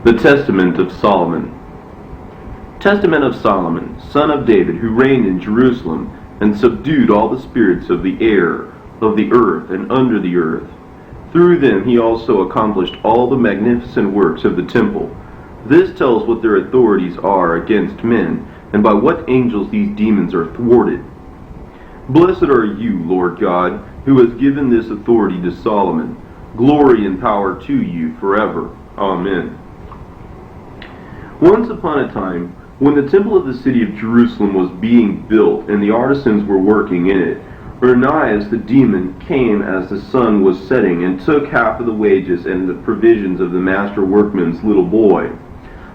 The Testament of Solomon. Testament of Solomon, son of David, who reigned in Jerusalem, and subdued all the spirits of the air, of the earth, and under the earth. Through them he also accomplished all the magnificent works of the temple. This tells what their authorities are against men, and by what angels these demons are thwarted. Blessed are you, Lord God, who has given this authority to Solomon. Glory and power to you forever. Amen. Once upon a time, when the temple of the city of Jerusalem was being built and the artisans were working in it, Onias the demon came as the sun was setting and took half of the wages and the provisions of the master workman's little boy.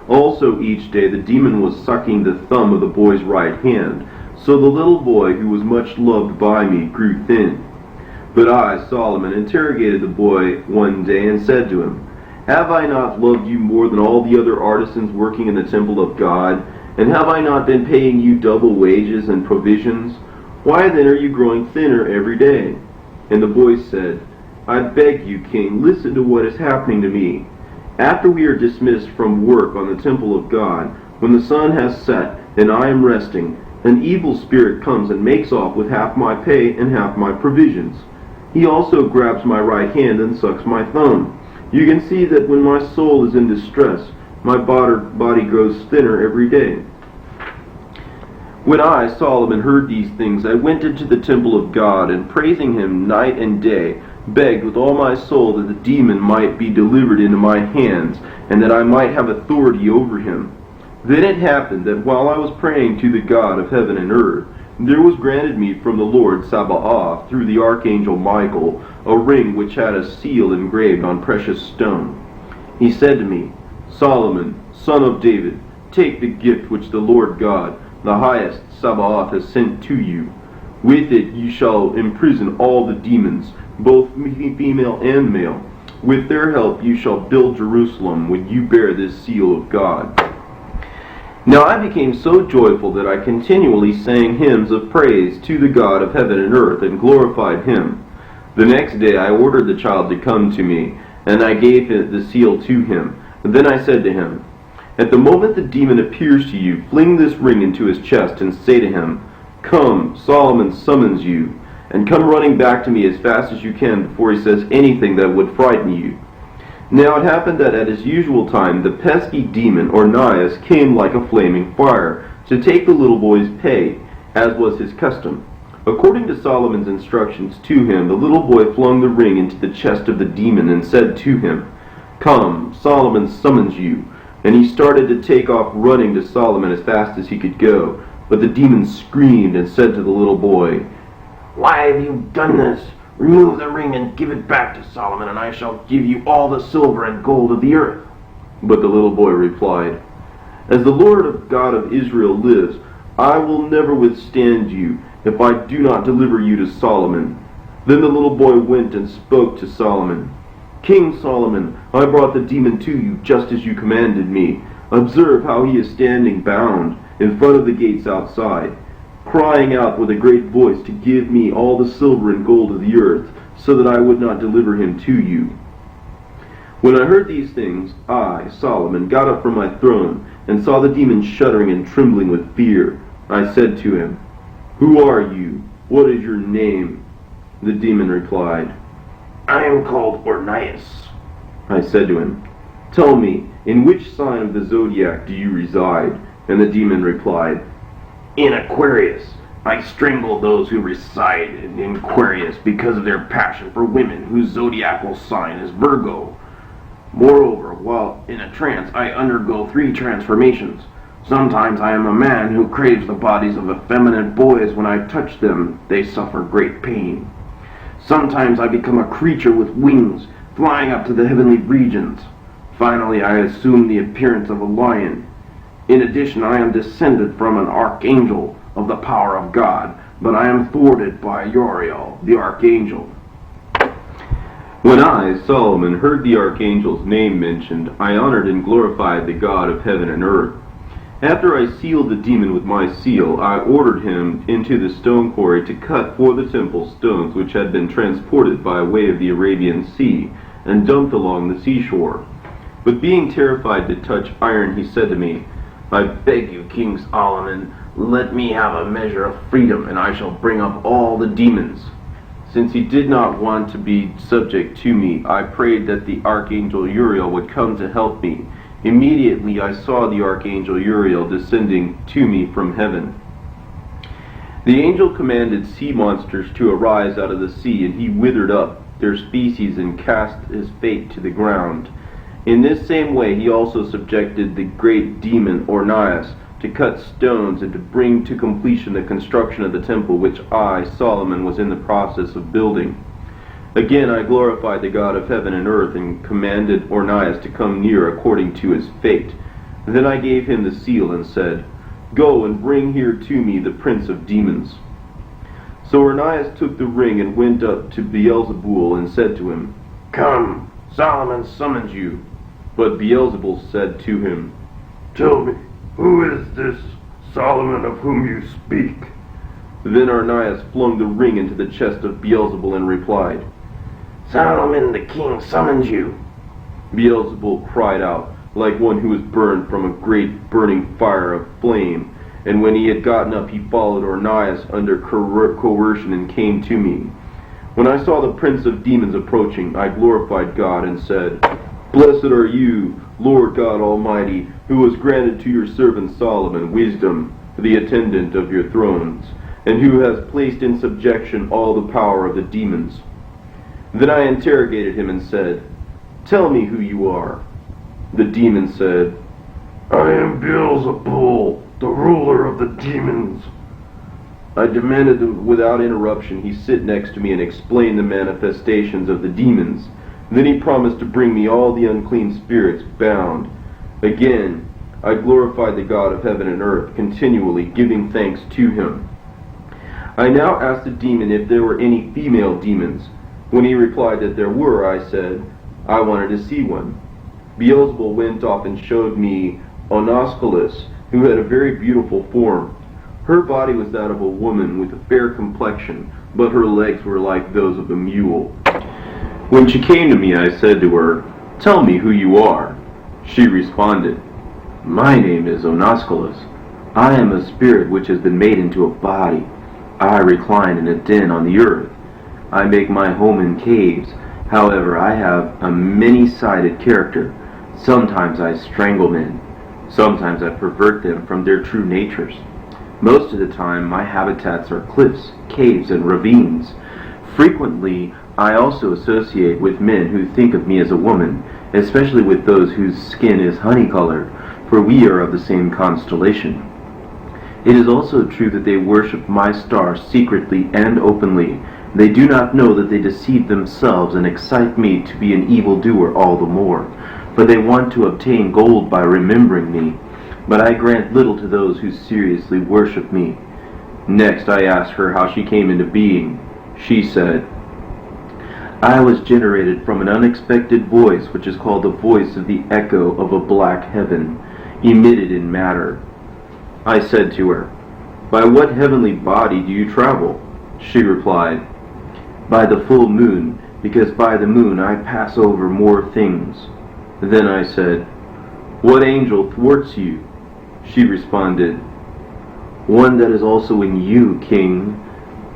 Also each day the demon was sucking the thumb of the boy's right hand, so the little boy, who was much loved by me, grew thin. But I, Solomon, interrogated the boy one day and said to him, Have I not loved you more than all the other artisans working in the temple of God? And have I not been paying you double wages and provisions? Why then are you growing thinner every day? And the boy said, I beg you, king, listen to what is happening to me. After we are dismissed from work on the temple of God, when the sun has set and I am resting, an evil spirit comes and makes off with half my pay and half my provisions. He also grabs my right hand and sucks my thumb. You can see that when my soul is in distress, my body grows thinner every day. When I, Solomon, heard these things, I went into the temple of God, and praising him night and day, begged with all my soul that the demon might be delivered into my hands, and that I might have authority over him. Then it happened that while I was praying to the God of heaven and earth, there was granted me from the Lord Sabaoth, through the archangel Michael, a ring which had a seal engraved on precious stone. He said to me, Solomon, son of David, take the gift which the Lord God, the highest Sabaoth, has sent to you. With it you shall imprison all the demons, both female and male. With their help you shall build Jerusalem when you bear this seal of God. Now I became so joyful that I continually sang hymns of praise to the God of heaven and earth, and glorified him. The next day I ordered the child to come to me, and I gave the seal to him. And then I said to him, At the moment the demon appears to you, fling this ring into his chest, and say to him, Come, Solomon summons you, and come running back to me as fast as you can before he says anything that would frighten you. Now it happened that at his usual time the pesky demon, Onias, came like a flaming fire, to take the little boy's pay, as was his custom. According to Solomon's instructions to him, the little boy flung the ring into the chest of the demon, and said to him, Come, Solomon summons you. And he started to take off running to Solomon as fast as he could go. But the demon screamed and said to the little boy, Why have you done this? Remove the ring and give it back to Solomon, and I shall give you all the silver and gold of the earth. But the little boy replied, As the Lord God of Israel lives, I will never withstand you if I do not deliver you to Solomon. Then the little boy went and spoke to Solomon. King Solomon, I brought the demon to you just as you commanded me. Observe how he is standing bound in front of the gates outside, crying out with a great voice to give me all the silver and gold of the earth, so that I would not deliver him to you. When I heard these things, I, Solomon, got up from my throne, and saw the demon shuddering and trembling with fear. I said to him, Who are you? What is your name? The demon replied, I am called Onias. I said to him, Tell me, in which sign of the zodiac do you reside? And the demon replied, In Aquarius. I strangle those who reside in Aquarius because of their passion for women, whose zodiacal sign is Virgo. Moreover, while in a trance, I undergo 3 transformations. Sometimes I am a man who craves the bodies of effeminate boys. When I touch them, they suffer great pain. Sometimes I become a creature with wings, flying up to the heavenly regions. Finally, I assume the appearance of a lion. In addition, I am descended from an archangel of the power of God, but I am thwarted by Uriel, the archangel. When I, Solomon, heard the archangel's name mentioned, I honored and glorified the God of heaven and earth. After I sealed the demon with my seal, I ordered him into the stone quarry to cut for the temple stones which had been transported by way of the Arabian Sea, and dumped along the seashore. But being terrified to touch iron, he said to me, I beg you, King Solomon, let me have a measure of freedom, and I shall bring up all the demons. Since he did not want to be subject to me, I prayed that the archangel Uriel would come to help me. Immediately I saw the archangel Uriel descending to me from heaven. The angel commanded sea monsters to arise out of the sea, and he withered up their species and cast his fate to the ground. In this same way he also subjected the great demon Ornias to cut stones and to bring to completion the construction of the temple which I, Solomon, was in the process of building. Again I glorified the God of heaven and earth and commanded Ornias to come near according to his fate. Then I gave him the seal and said, Go and bring here to me the prince of demons. So Ornias took the ring and went up to Beelzebul and said to him, Come, Solomon summons you. But Beelzebul said to him, Tell me, who is this Solomon of whom you speak? Then Ornias flung the ring into the chest of Beelzebul and replied, Solomon the king summons you. Beelzebul cried out, like one who was burned from a great burning fire of flame. And when he had gotten up, he followed Ornias under coercion and came to me. When I saw the prince of demons approaching, I glorified God and said, Blessed are you, Lord God Almighty, who has granted to your servant Solomon wisdom, the attendant of your thrones, and who has placed in subjection all the power of the demons. Then I interrogated him and said, Tell me who you are. The demon said, I am Beelzebul, the ruler of the demons. I demanded that without interruption he sit next to me and explain the manifestations of the demons. Then he promised to bring me all the unclean spirits bound. Again, I glorified the God of heaven and earth, continually giving thanks to him. I now asked the demon if there were any female demons. When he replied that there were, I said, I wanted to see one. Beelzebul went off and showed me Onosculus, who had a very beautiful form. Her body was that of a woman with a fair complexion, but her legs were like those of a mule. When she came to me, I said to her, Tell me who you are. She responded, My name is Onosculus. I am a spirit which has been made into a body. I recline in a den on the earth. I make my home in caves. However, I have a many-sided character. Sometimes I strangle men. Sometimes I pervert them from their true natures. Most of the time, my habitats are cliffs, caves, and ravines. Frequently, I also associate with men who think of me as a woman, especially with those whose skin is honey-colored, for we are of the same constellation. It is also true that they worship my star secretly and openly. They do not know that they deceive themselves and excite me to be an evildoer all the more, for they want to obtain gold by remembering me. But I grant little to those who seriously worship me. Next I asked her how she came into being. She said, I was generated from an unexpected voice which is called the voice of the echo of a black heaven, emitted in matter. I said to her, By what heavenly body do you travel? She replied, By the full moon, because by the moon I pass over more things. Then I said, What angel thwarts you? She responded, One that is also in you, King.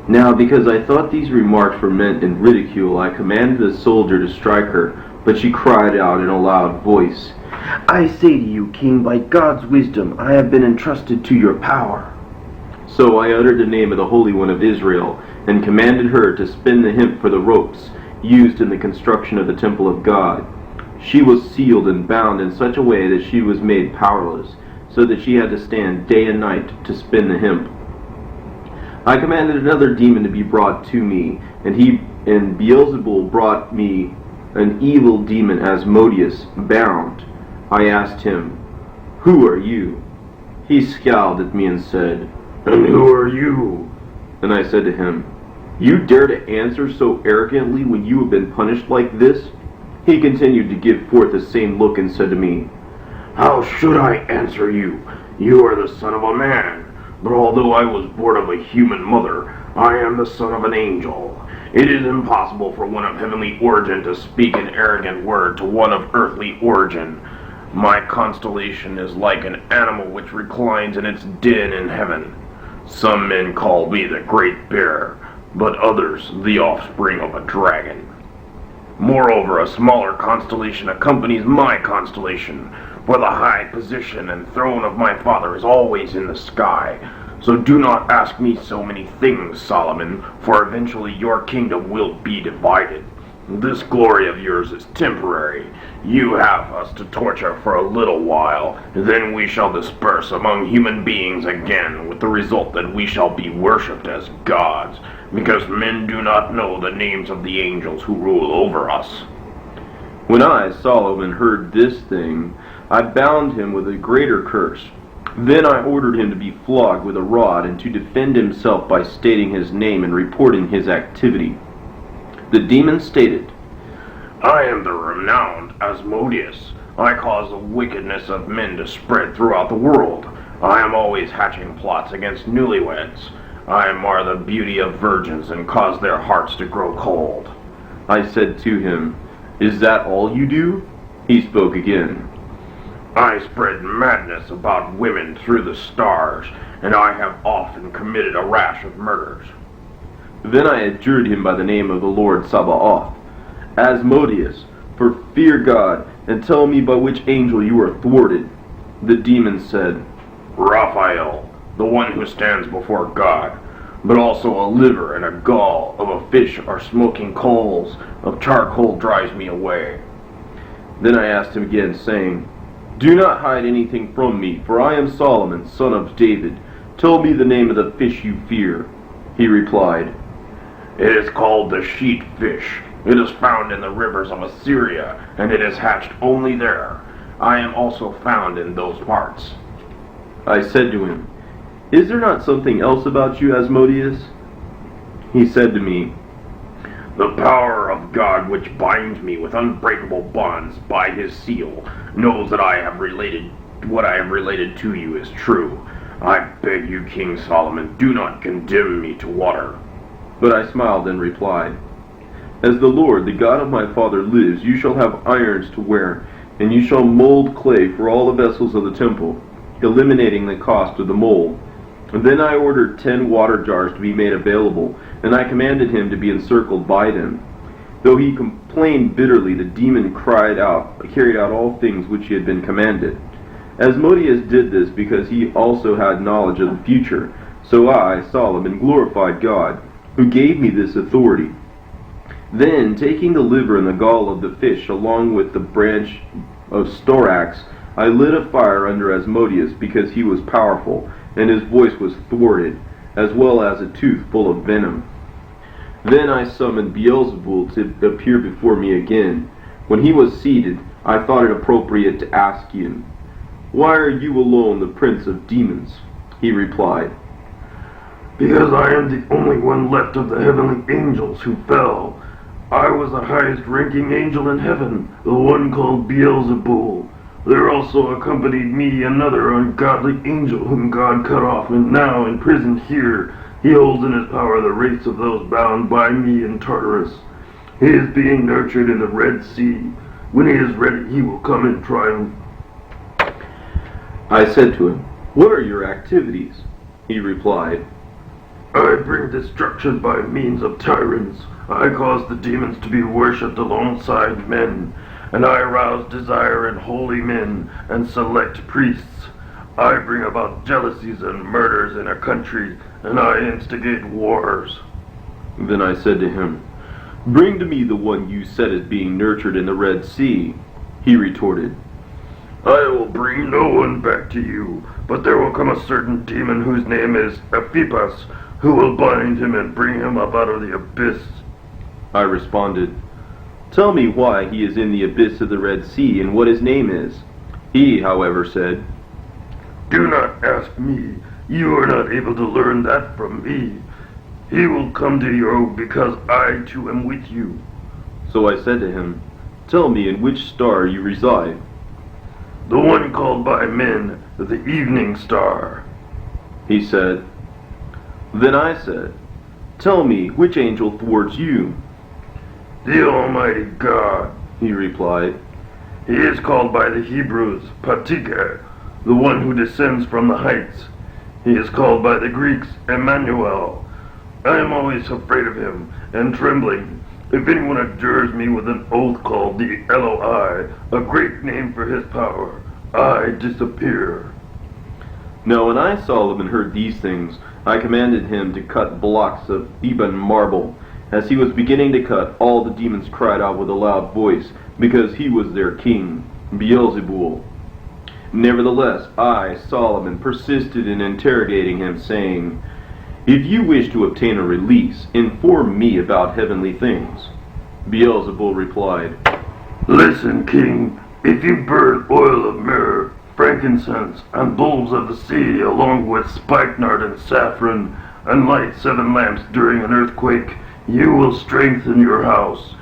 Now, because I thought these remarks were meant in ridicule, I commanded a soldier to strike her, but she cried out in a loud voice, I say to you, King, by God's wisdom, I have been entrusted to your power. So I uttered the name of the Holy One of Israel, and commanded her to spin the hemp for the ropes used in the construction of the temple of God. She was sealed and bound in such a way that she was made powerless, so that she had to stand day and night to spin the hemp. I commanded another demon to be brought to me, and Beelzebul brought me an evil demon Asmodeus, bound. I asked him, Who are you? He scowled at me and said, And who are you? And I said to him, You dare to answer so arrogantly when you have been punished like this? He continued to give forth the same look and said to me, How should I answer you? You are the son of a man. But although I was born of a human mother, I am the son of an angel. It is impossible for one of heavenly origin to speak an arrogant word to one of earthly origin. My constellation is like an animal which reclines in its den in heaven. Some men call me the Great Bear, but others the offspring of a dragon. Moreover, a smaller constellation accompanies my constellation, for the high position and throne of my father is always in the sky. So do not ask me so many things, Solomon, for eventually your kingdom will be divided. This glory of yours is temporary. You have us to torture for a little while, then we shall disperse among human beings again, with the result that we shall be worshipped as gods, because men do not know the names of the angels who rule over us. When I, Solomon, heard this thing, I bound him with a greater curse. Then I ordered him to be flogged with a rod and to defend himself by stating his name and reporting his activity. The demon stated, I am the renowned Asmodeus. I cause the wickedness of men to spread throughout the world. I am always hatching plots against newlyweds. I mar the beauty of virgins and cause their hearts to grow cold. I said to him, Is that all you do? He spoke again. I spread madness about women through the stars, and I have often committed a rash of murders. Then I adjured him by the name of the Lord Sabaoth, Asmodeus, for fear God, and tell me by which angel you are thwarted. The demon said, Raphael, the one who stands before God, but also a liver and a gall of a fish or smoking coals of charcoal drives me away. Then I asked him again, saying, Do not hide anything from me, for I am Solomon, son of David. Tell me the name of the fish you fear. He replied, It is called the sheet fish. It is found in the rivers of Assyria, and it is hatched only there. I am also found in those parts. I said to him, Is there not something else about you, Asmodeus? He said to me, The power of God which binds me with unbreakable bonds by his seal knows that what I have related to you is true. I beg you, King Solomon, do not condemn me to water. But I smiled and replied, As the Lord, the God of my father, lives, you shall have irons to wear, and you shall mold clay for all the vessels of the temple, eliminating the cost of the mold. And then I ordered 10 water jars to be made available, and I commanded him to be encircled by them. Though he complained bitterly, the demon carried out all things which he had been commanded. Asmodeus did this because he also had knowledge of the future. So I, Solomon, glorified God, who gave me this authority. Then, taking the liver and the gall of the fish, along with the branch of storax, I lit a fire under Asmodeus because he was powerful, and his voice was thwarted, as well as a tooth full of venom. Then I summoned Beelzebul to appear before me again. When he was seated, I thought it appropriate to ask him, Why are you alone the prince of demons? He replied, Because I am the only one left of the heavenly angels who fell. I was the highest ranking angel in heaven, the one called Beelzebul. There also accompanied me another ungodly angel whom God cut off, and now imprisoned here, he holds in his power the race of those bound by me in Tartarus. He is being nurtured in the Red Sea. When he is ready, he will come in triumph. I said to him, What are your activities? He replied, I bring destruction by means of tyrants. I cause the demons to be worshipped alongside men, and I arouse desire in holy men and select priests. I bring about jealousies and murders in a country, and I instigate wars. Then I said to him, Bring to me the one you said is being nurtured in the Red Sea. He retorted, I will bring no one back to you, but there will come a certain demon whose name is Ephipas, who will bind him and bring him up out of the abyss. I responded, Tell me why he is in the abyss of the Red Sea and what his name is. He, however, said, Do not ask me. You are not able to learn that from me. He will come to you because I too am with you. So I said to him, Tell me in which star you reside. The one called by men the evening star. He said. Then I said, Tell me, which angel thwarts you?" "The Almighty God," he replied. "He is called by the Hebrews Patike, the one who descends from the heights. He is called by the Greeks Emmanuel. I am always afraid of him and trembling. If anyone adjures me with an oath called the Eloi, a great name for his power, I disappear." Now when I, Solomon, heard these things, I commanded him to cut blocks of Theban marble. As he was beginning to cut, all the demons cried out with a loud voice, because he was their king, Beelzebul. Nevertheless, I, Solomon, persisted in interrogating him, saying, "If you wish to obtain a release, inform me about heavenly things." Beelzebul replied, "Listen, king, if you burn oil of myrrh, frankincense, and bulbs of the sea, along with spikenard and saffron, and light 7 lamps during an earthquake, you will strengthen your house.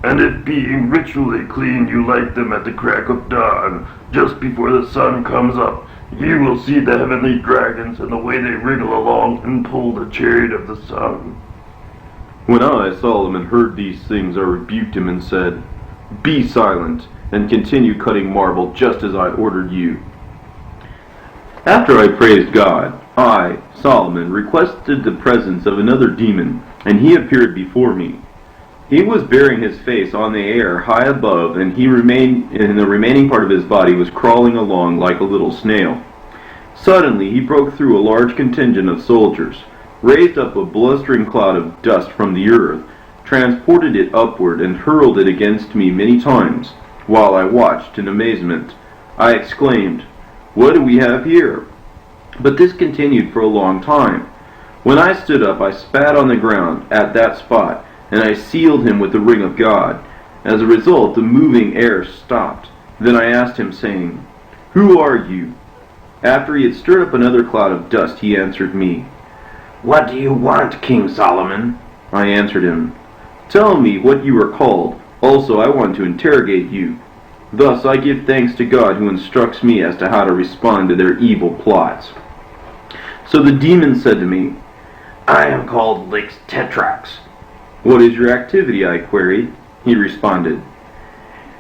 And if being ritually clean you light them at the crack of dawn, just before the sun comes up, you will see the heavenly dragons and the way they wriggle along and pull the chariot of the sun." When I, Solomon, heard these things, I rebuked him and said, "Be silent, and continue cutting marble just as I ordered you." After I praised God, I, Solomon, requested the presence of another demon, and he appeared before me. He was bearing his face on the air high above, and the remaining part of his body was crawling along like a little snail. Suddenly he broke through a large contingent of soldiers, raised up a blustering cloud of dust from the earth, transported it upward, and hurled it against me many times. While I watched in amazement, I exclaimed, "What do we have here?" But this continued for a long time. When I stood up, I spat on the ground at that spot, and I sealed him with the ring of God. As a result, the moving air stopped. Then I asked him, saying, "Who are you?" After he had stirred up another cloud of dust, he answered me. "What do you want, King Solomon?" I answered him, "Tell me what you are called. Also, I want to interrogate you." Thus I give thanks to God who instructs me as to how to respond to their evil plots. So the demon said to me, "I am called Lix Tetrax." "What is your activity?" I queried. He responded,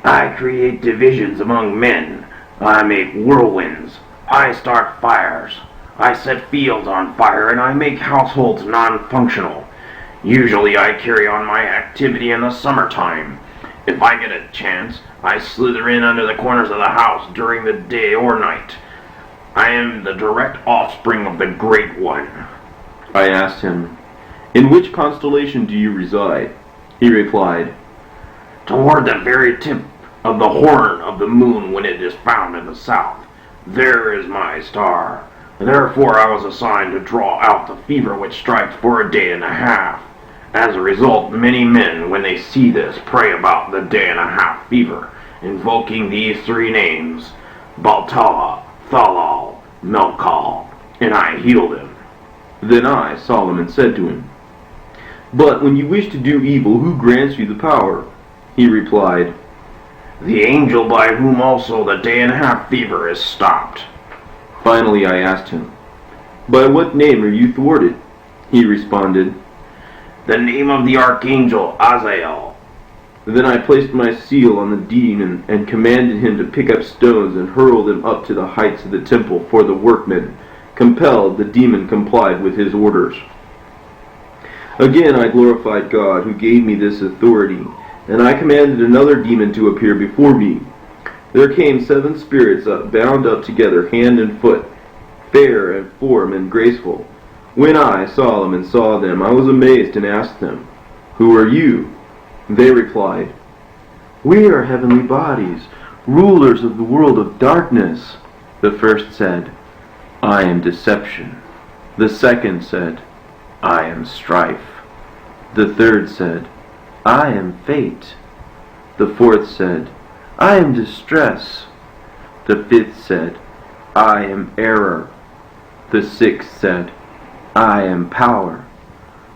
"I create divisions among men. I make whirlwinds. I start fires. I set fields on fire, and I make households non-functional. Usually I carry on my activity in the summertime. If I get a chance, I slither in under the corners of the house during the day or night. I am the direct offspring of the Great One." I asked him, "In which constellation do you reside?" He replied, "Toward the very tip of the horn of the moon when it is found in the south. There is my star. Therefore I was assigned to draw out the fever which strikes for a day and a half. As a result, many men, when they see this, pray about the day and a half fever, invoking these 3 names, Baltala, Thalal, Melkal, and I heal them." Then I, Solomon, said to him, "But when you wish to do evil, who grants you the power?" He replied, "The angel by whom also the day and a half fever is stopped." Finally I asked him, "By what name are you thwarted?" He responded, "The name of the archangel Azael." Then I placed my seal on the demon and commanded him to pick up stones and hurl them up to the heights of the temple for the workmen. Compelled, the demon complied with his orders. Again I glorified God who gave me this authority, and I commanded another demon to appear before me. There came 7 spirits bound up together hand and foot, fair in form and graceful. When I, Solomon, saw them, I was amazed and asked them, "Who are you?" They replied, "We are heavenly bodies, rulers of the world of darkness." The first said, "I am deception." The second said, "I am strife." The third said, "I am fate." The fourth said, "I am distress." The fifth said, "I am error." The sixth said, "I am power."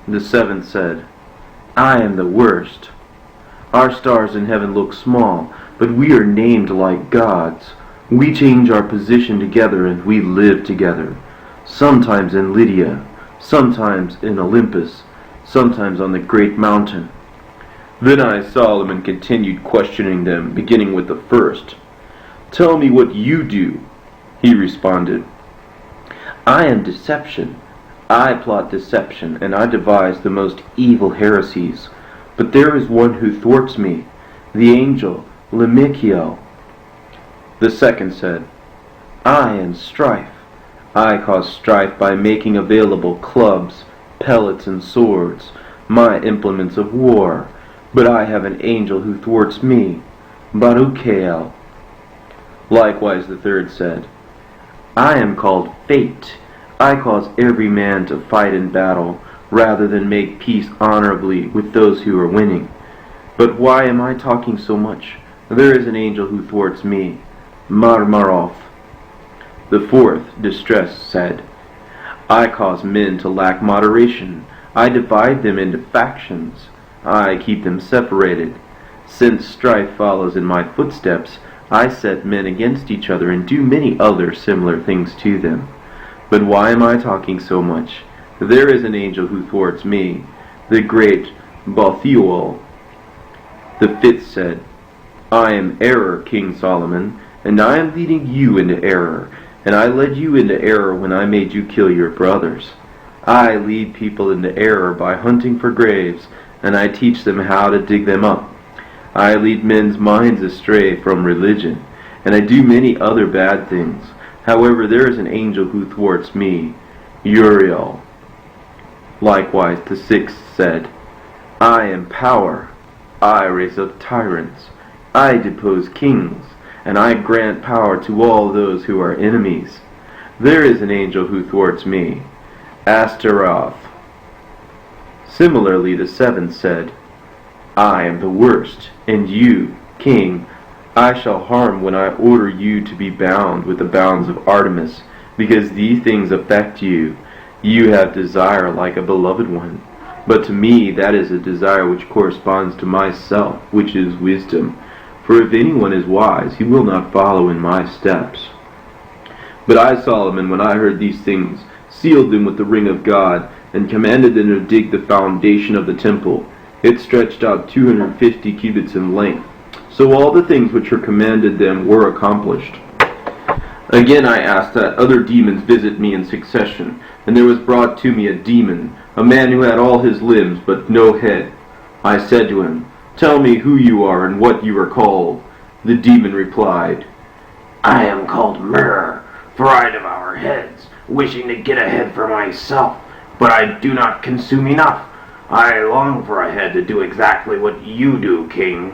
The seventh said, "I am the worst." Our stars in heaven look small, but we are named like gods. We change our position together and we live together. Sometimes in Lydia, sometimes in Olympus, sometimes on the great mountain. Then I, Solomon, continued questioning them, beginning with the first. Tell me what you do. He responded, I am deception. I plot deception, and I devise the most evil heresies. But there is one who thwarts me, the angel, Michael. The second said, I am strife. I cause strife by making available clubs, pellets, and swords, my implements of war. But I have an angel who thwarts me, Baruchael. Likewise the third said, I am called Fate. I cause every man to fight in battle, rather than make peace honorably with those who are winning. But why am I talking so much? There is an angel who thwarts me, Marmaroth. The fourth, distressed, said, I cause men to lack moderation. I divide them into factions. I keep them separated. Since strife follows in my footsteps, I set men against each other and do many other similar things to them. But why am I talking so much? There is an angel who thwarts me, the great Bethuel. The fifth said, I am error, King Solomon, and I am leading you into error, and I led you into error when I made you kill your brothers. I lead people into error by hunting for graves, and I teach them how to dig them up. I lead men's minds astray from religion, and I do many other bad things. However, there is an angel who thwarts me, Uriel. Likewise the sixth said, I am power. I raise up tyrants. I depose kings, and I grant power to all those who are enemies. There is an angel who thwarts me, Astaroth. Similarly the seventh said, I am the worst, and you, king, I shall harm when I order you to be bound with the bounds of Artemis, because these things affect you. You have desire like a beloved one. But to me that is a desire which corresponds to myself, which is wisdom. For if anyone is wise, he will not follow in my steps. But I, Solomon, when I heard these things, sealed them with the ring of God, and commanded them to dig the foundation of the temple. It stretched out 250 cubits in length. So all the things which were commanded them were accomplished. Again I asked that other demons visit me in succession, and there was brought to me a demon, a man who had all his limbs but no head. I said to him, Tell me who you are and what you are called. The demon replied, I am called Myrrh, for I devour heads, wishing to get a head for myself, but I do not consume enough. I long for a head to do exactly what you do, king.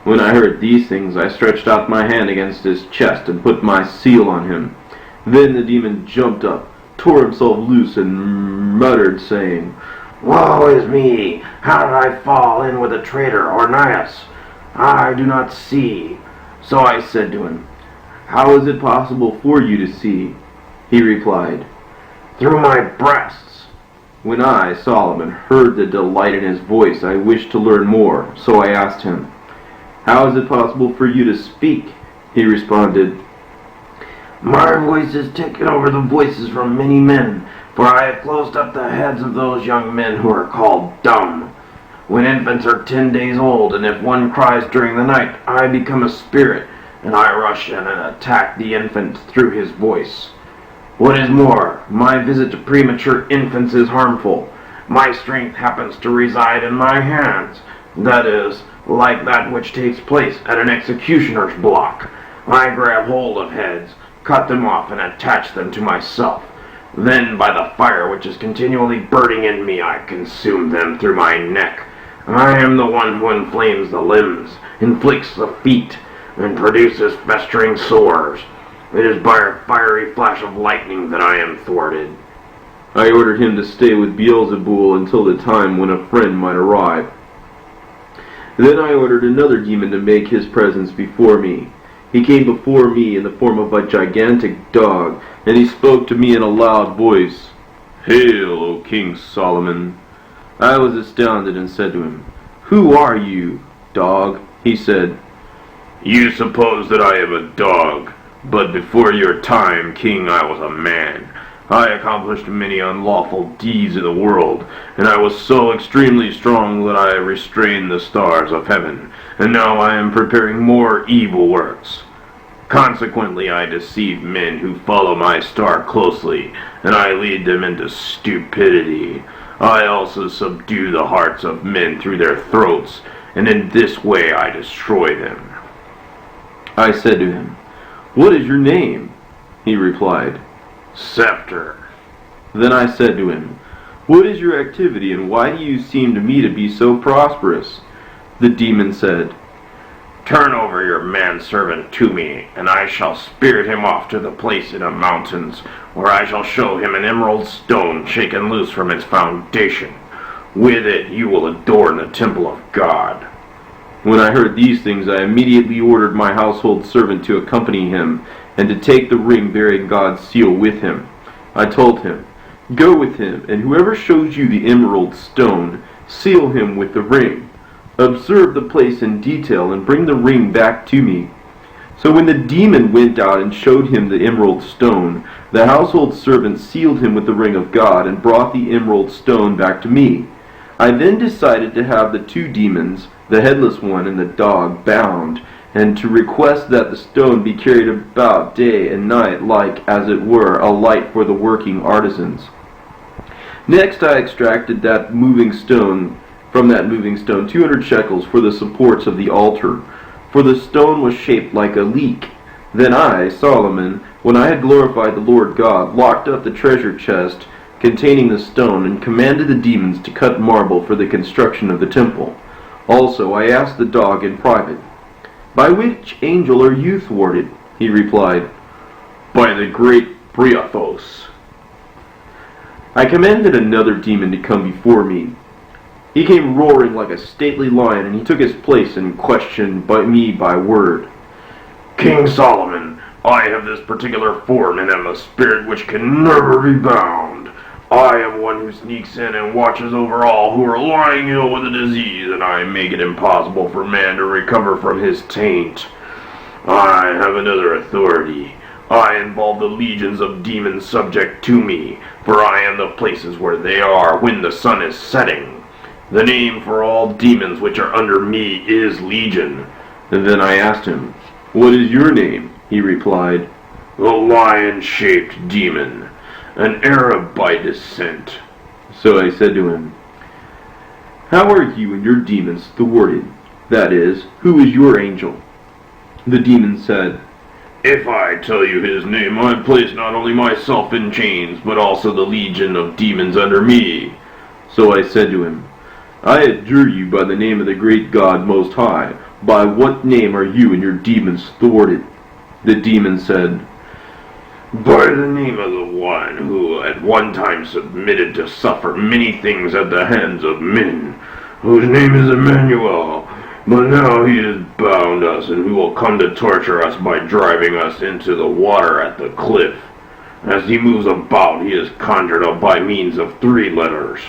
When I heard these things, I stretched out my hand against his chest and put my seal on him. Then the demon jumped up, tore himself loose, and muttered, saying, Woe is me! How did I fall in with a traitor, Ornias? I do not see. So I said to him, How is it possible for you to see? He replied, Through my breasts. When I, Solomon, heard the delight in his voice, I wished to learn more. So I asked him, How is it possible for you to speak? He responded, My voice has taken over the voices from many men, for I have closed up the heads of those young men who are called dumb. When infants are 10 days old, and if one cries during the night, I become a spirit, and I rush in and attack the infant through his voice. What is more, my visit to premature infants is harmful. My strength happens to reside in my hands, that is, like that which takes place at an executioner's block. I grab hold of heads, cut them off, and attach them to myself. Then, by the fire which is continually burning in me, I consume them through my neck. I am the one who inflames the limbs, inflicts the feet, and produces festering sores. It is by a fiery flash of lightning that I am thwarted. I ordered him to stay with Beelzebul until the time when a friend might arrive. Then I ordered another demon to make his presence before me. He came before me in the form of a gigantic dog, and he spoke to me in a loud voice. Hail, O King Solomon! I was astounded and said to him, Who are you, dog? He said, You suppose that I am a dog, but before your time, king, I was a man. I accomplished many unlawful deeds in the world, and I was so extremely strong that I restrained the stars of heaven, and now I am preparing more evil works. Consequently, I deceive men who follow my star closely, and I lead them into stupidity. I also subdue the hearts of men through their throats, and in this way I destroy them." I said to him, "What is your name?" He replied, "Scepter." Then I said to him, "What is your activity, and why do you seem to me to be so prosperous?" The demon said, "Turn over your manservant to me, and I shall spirit him off to the place in the mountains, where I shall show him an emerald stone shaken loose from its foundation. With it you will adorn the temple of God." When I heard these things, I immediately ordered my household servant to accompany him, and to take the ring bearing God's seal with him. I told him, "Go with him, and whoever shows you the emerald stone, seal him with the ring. Observe the place in detail, and bring the ring back to me." So when the demon went out and showed him the emerald stone, the household servant sealed him with the ring of God, and brought the emerald stone back to me. I then decided to have the two demons, the headless one and the dog, bound, and to request that the stone be carried about day and night, like, as it were, a light for the working artisans. Next I extracted from that moving stone 200 shekels for the supports of the altar, for the stone was shaped like a leek. Then I, Solomon, when I had glorified the Lord God, locked up the treasure chest containing the stone, and commanded the demons to cut marble for the construction of the temple. Also I asked the dog in private, "By which angel are you thwarted?" He replied, "By the great Briathos." I commanded another demon to come before me. He came roaring like a stately lion, and he took his place and questioned me by word. "King Solomon, I have this particular form and am a spirit which can never be bound. I am one who sneaks in and watches over all who are lying ill with a disease, and I make it impossible for man to recover from his taint. I have another authority. I involve the legions of demons subject to me, for I am the places where they are when the sun is setting. The name for all demons which are under me is Legion." And then I asked him, "What is your name?" He replied, "The lion-shaped demon, an Arab by descent." So I said to him, "How are you and your demons thwarted? That is, who is your angel?" The demon said, "If I tell you his name, I place not only myself in chains, but also the legion of demons under me." So I said to him, "I adjure you by the name of the great God Most High, by what name are you and your demons thwarted?" The demon said, "By the name of the one who at one time submitted to suffer many things at the hands of men, whose name is Emmanuel. But now he has bound us, and who will come to torture us by driving us into the water at the cliff. As he moves about, he is conjured up by means of 3 letters."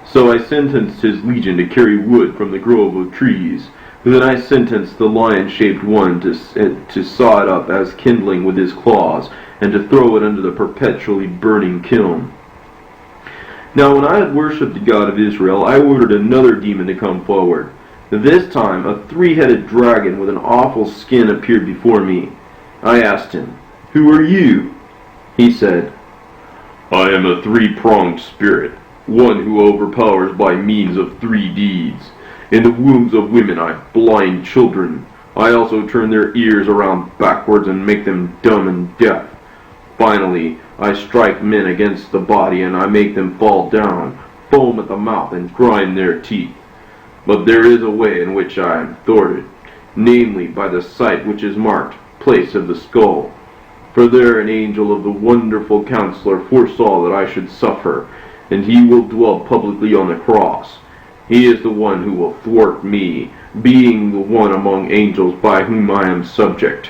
So I sentenced his legion to carry wood from the grove of trees. Then I sentenced the lion-shaped one to saw it up as kindling with his claws, and to throw it under the perpetually burning kiln. Now when I had worshipped the God of Israel, I ordered another demon to come forward. This time a 3-headed dragon with an awful skin appeared before me. I asked him, "Who are you?" He said, "I am a 3-pronged spirit, one who overpowers by means of 3 deeds. In the wombs of women I blind children. I also turn their ears around backwards and make them dumb and deaf. Finally, I strike men against the body, and I make them fall down, foam at the mouth, and grind their teeth. But there is a way in which I am thwarted, namely by the site which is marked, place of the skull. For there an angel of the wonderful counselor foresaw that I should suffer, and he will dwell publicly on the cross. He is the one who will thwart me, being the one among angels by whom I am subject.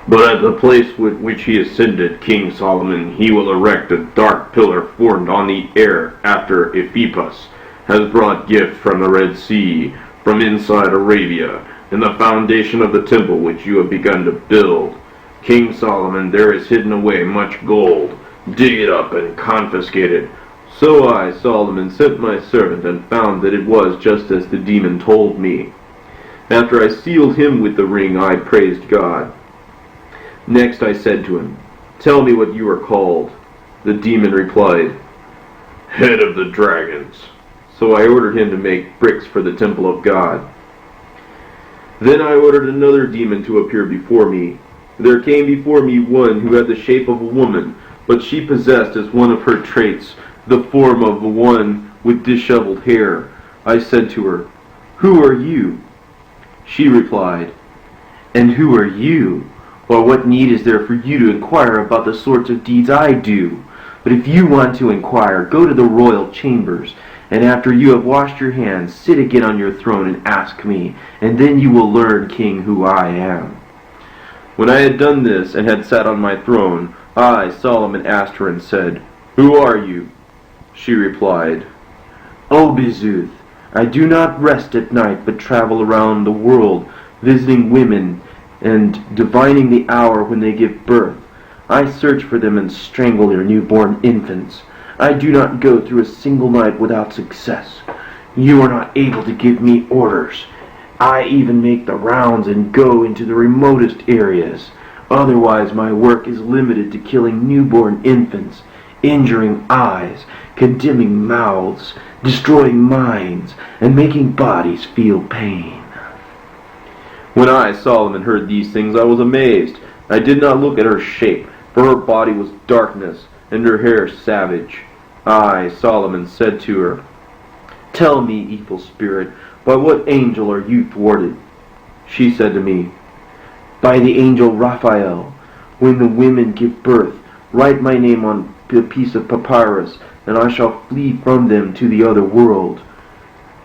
But at the place with which he ascended, King Solomon, he will erect a dark pillar formed on the air after Ephippas has brought gift from the Red Sea, from inside Arabia, and the foundation of the temple which you have begun to build. King Solomon, there is hidden away much gold. Dig it up and confiscate it. So I, Solomon, sent my servant and found that it was just as the demon told me. After I sealed him with the ring, I praised God. Next I said to him, "Tell me what you are called." The demon replied, "Head of the dragons." So I ordered him to make bricks for the temple of God. Then I ordered another demon to appear before me. There came before me one who had the shape of a woman, but she possessed as one of her traits the form of one with disheveled hair. I said to her, "Who are you?" She replied, "And who are you? Or what need is there for you to inquire about the sorts of deeds I do? But if you want to inquire, go to the royal chambers, and after you have washed your hands, sit again on your throne and ask me, and then you will learn, King, who I am." When I had done this and had sat on my throne, I, Solomon, asked her and said, "Who are you?" She replied, "O Bezuth, I do not rest at night, but travel around the world, visiting women and divining the hour when they give birth. I search for them and strangle their newborn infants. I do not go through a single night without success. You are not able to give me orders. I even make the rounds and go into the remotest areas. Otherwise, my work is limited to killing newborn infants, injuring eyes, condemning mouths, destroying minds, and making bodies feel pain." When I, Solomon, heard these things, I was amazed. I did not look at her shape, for her body was darkness, and her hair savage. I, Solomon, said to her, "Tell me, evil spirit, by what angel are you thwarted?" She said to me, "By the angel Raphael. When the women give birth, write my name on a piece of papyrus, and I shall flee from them to the other world."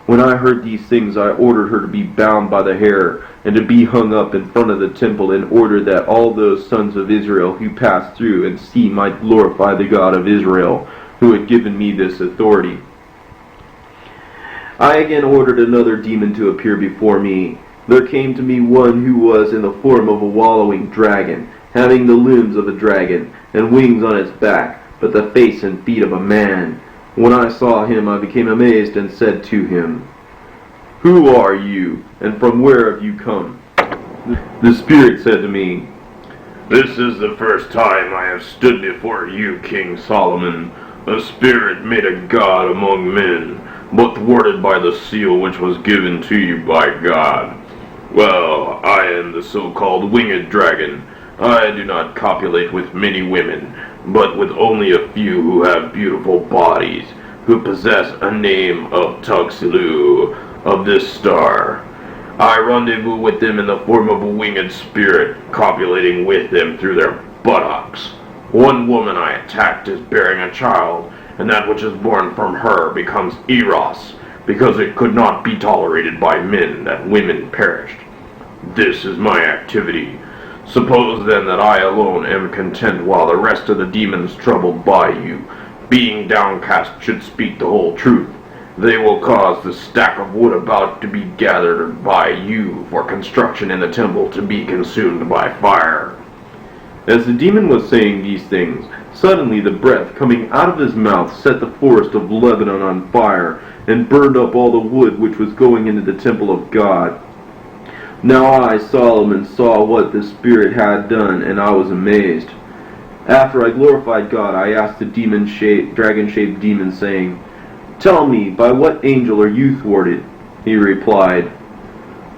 When I heard these things, I ordered her to be bound by the hair, and to be hung up in front of the temple, in order that all those sons of Israel who passed through and see might glorify the God of Israel, who had given me this authority. I again ordered another demon to appear before me. There came to me one who was in the form of a wallowing dragon, having the limbs of a dragon, and wings on its back, but the face and feet of a man. When I saw him, I became amazed and said to him, "Who are you, and from where have you come?" The Spirit said to me, "This is the first time I have stood before you, King Solomon, a spirit made a god among men, but thwarted by the seal which was given to you by God. Well, I am the so-called winged dragon. I do not copulate with many women, but with only a few who have beautiful bodies, who possess a name of Tuxelu, of this star. I rendezvous with them in the form of a winged spirit, copulating with them through their buttocks. One woman I attacked is bearing a child, and that which is born from her becomes Eros, because it could not be tolerated by men that women perished. This is my activity. Suppose then that I alone am content, while the rest of the demons troubled by you, being downcast, should speak the whole truth. They will cause the stack of wood about to be gathered by you for construction in the temple to be consumed by fire." As the demon was saying these things, suddenly the breath coming out of his mouth set the forest of Lebanon on fire, and burned up all the wood which was going into the temple of God. Now I, Solomon, saw what the Spirit had done, and I was amazed. After I glorified God, I asked the dragon-shaped demon, saying, "Tell me, by what angel are you thwarted?" He replied,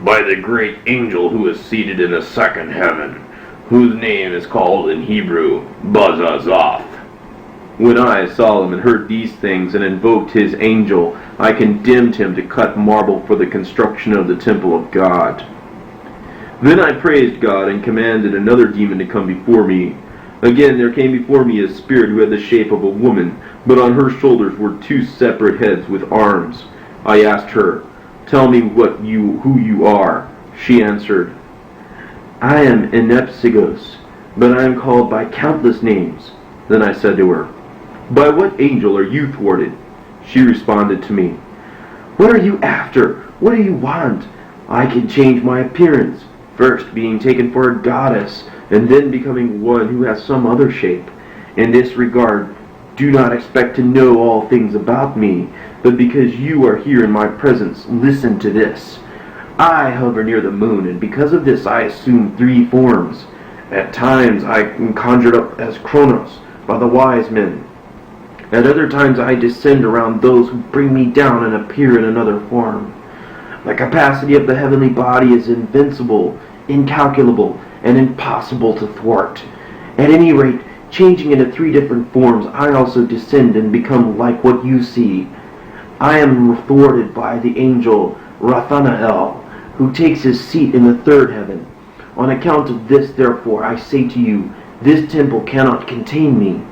"By the great angel who is seated in the second heaven, whose name is called in Hebrew Bazazoth." When I, Solomon, heard these things and invoked his angel, I condemned him to cut marble for the construction of the temple of God. Then I praised God and commanded another demon to come before me. Again there came before me a spirit who had the shape of a woman, but on her shoulders were two separate heads with arms. I asked her, "Tell me who you are." She answered, "I am Enepsigos, but I am called by countless names." Then I said to her, "By what angel are you thwarted?" She responded to me, "What are you after? What do you want? I can change my appearance, first being taken for a goddess, and then becoming one who has some other shape. In this regard, do not expect to know all things about me, but because you are here in my presence, listen to this. I hover near the moon, and because of this I assume 3 forms. At times I am conjured up as Kronos by the wise men. At other times I descend around those who bring me down and appear in another form. The capacity of the heavenly body is invincible, incalculable, and impossible to thwart. At any rate, changing into 3 different forms, I also descend and become like what you see. I am thwarted by the angel Rathanael, who takes his seat in the 3rd heaven. On account of this, therefore, I say to you, this temple cannot contain me.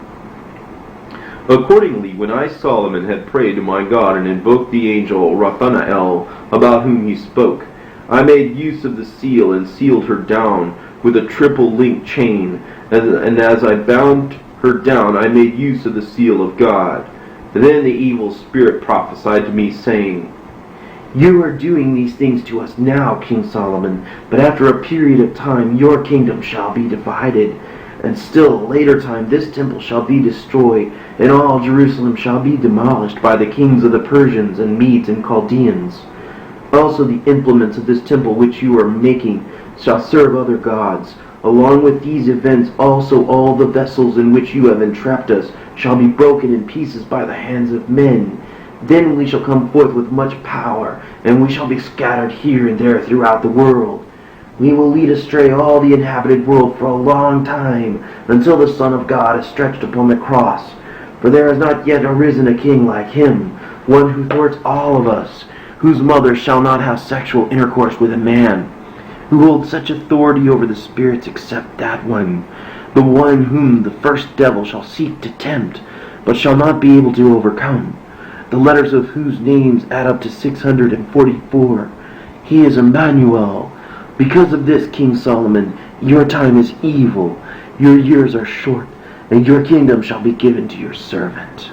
Accordingly, when I, Solomon, had prayed to my God and invoked the angel Rathanael, about whom he spoke, I made use of the seal and sealed her down with a triple-linked chain, and as I bound her down, I made use of the seal of God. Then the evil spirit prophesied to me, saying, You are doing these things to us now, King Solomon, but after a period of time your kingdom shall be divided. And still later time this temple shall be destroyed, and all Jerusalem shall be demolished by the kings of the Persians and Medes and Chaldeans. Also the implements of this temple which you are making shall serve other gods. Along with these events also all the vessels in which you have entrapped us shall be broken in pieces by the hands of men. Then we shall come forth with much power, and we shall be scattered here and there throughout the world. We will lead astray all the inhabited world for a long time, until the Son of God is stretched upon the cross. For there has not yet arisen a king like him, one who thwarts all of us, whose mother shall not have sexual intercourse with a man, who holds such authority over the spirits except that one, the one whom the first devil shall seek to tempt, but shall not be able to overcome, the letters of whose names add up to 644. He is Emmanuel. Because of this, King Solomon, your time is evil, your years are short, and your kingdom shall be given to your servant.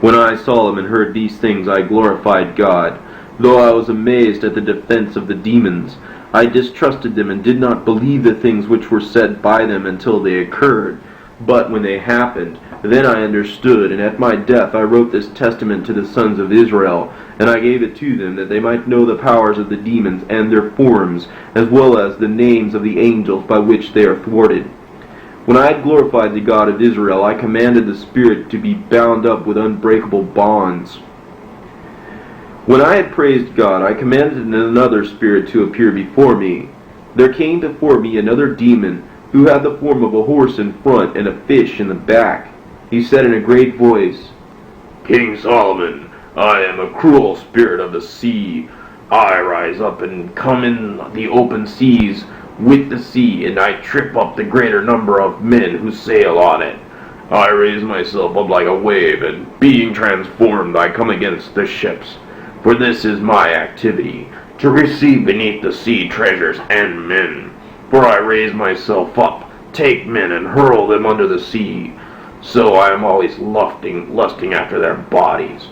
When I, Solomon, heard these things, I glorified God. Though I was amazed at the defense of the demons, I distrusted them and did not believe the things which were said by them until they occurred. But when they happened, then I understood, and at my death I wrote this testament to the sons of Israel, and I gave it to them, that they might know the powers of the demons and their forms, as well as the names of the angels by which they are thwarted. When I had glorified the God of Israel, I commanded the Spirit to be bound up with unbreakable bonds. When I had praised God, I commanded another spirit to appear before me. There came before me another demon, who had the form of a horse in front and a fish in the back. He said in a great voice, King Solomon, I am a cruel spirit of the sea. I rise up and come in the open seas with the sea, and I trip up the greater number of men who sail on it. I raise myself up like a wave, and being transformed I come against the ships. For this is my activity, to receive beneath the sea treasures and men. For I raise myself up, take men, and hurl them under the sea. So I am always lusting after their bodies.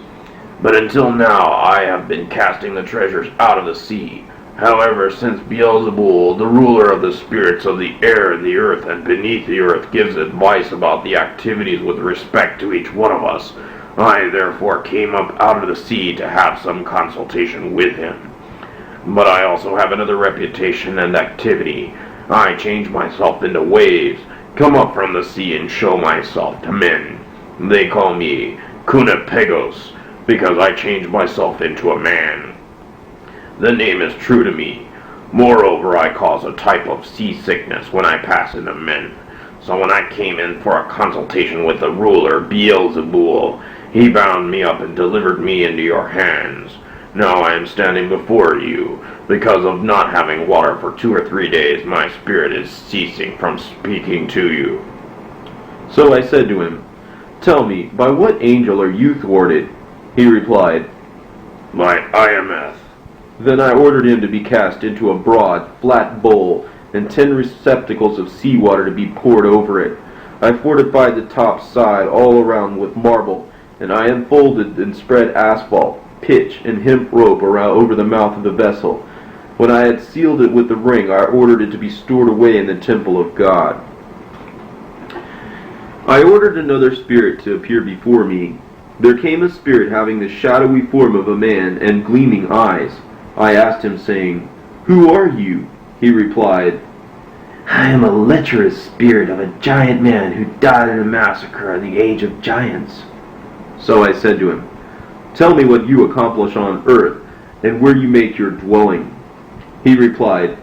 But until now I have been casting the treasures out of the sea. However, since Beelzebul, the ruler of the spirits of the air and the earth and beneath the earth, gives advice about the activities with respect to each one of us, I therefore came up out of the sea to have some consultation with him. But I also have another reputation and activity. I change myself into waves, come up from the sea, and show myself to men. They call me Kunapegos, because I change myself into a man. The name is true to me. Moreover, I cause a type of seasickness when I pass into men. So when I came in for a consultation with the ruler, Beelzebul, he bound me up and delivered me into your hands. Now I am standing before you. Because of not having water for 2 or 3 days, my spirit is ceasing from speaking to you. So I said to him, Tell me, by what angel are you thwarted? He replied, By Iamoth. Then I ordered him to be cast into a broad, flat bowl, and 10 receptacles of seawater to be poured over it. I fortified the top side all around with marble, and I unfolded and spread asphalt, pitch, and hemp rope over the mouth of the vessel. When I had sealed it with the ring, I ordered it to be stored away in the temple of God. I ordered another spirit to appear before me. There came a spirit having the shadowy form of a man and gleaming eyes. I asked him, saying, "Who are you?" He replied, "I am a lecherous spirit of a giant man who died in a massacre in the age of giants." So I said to him, "Tell me what you accomplish on earth and where you make your dwelling." He replied,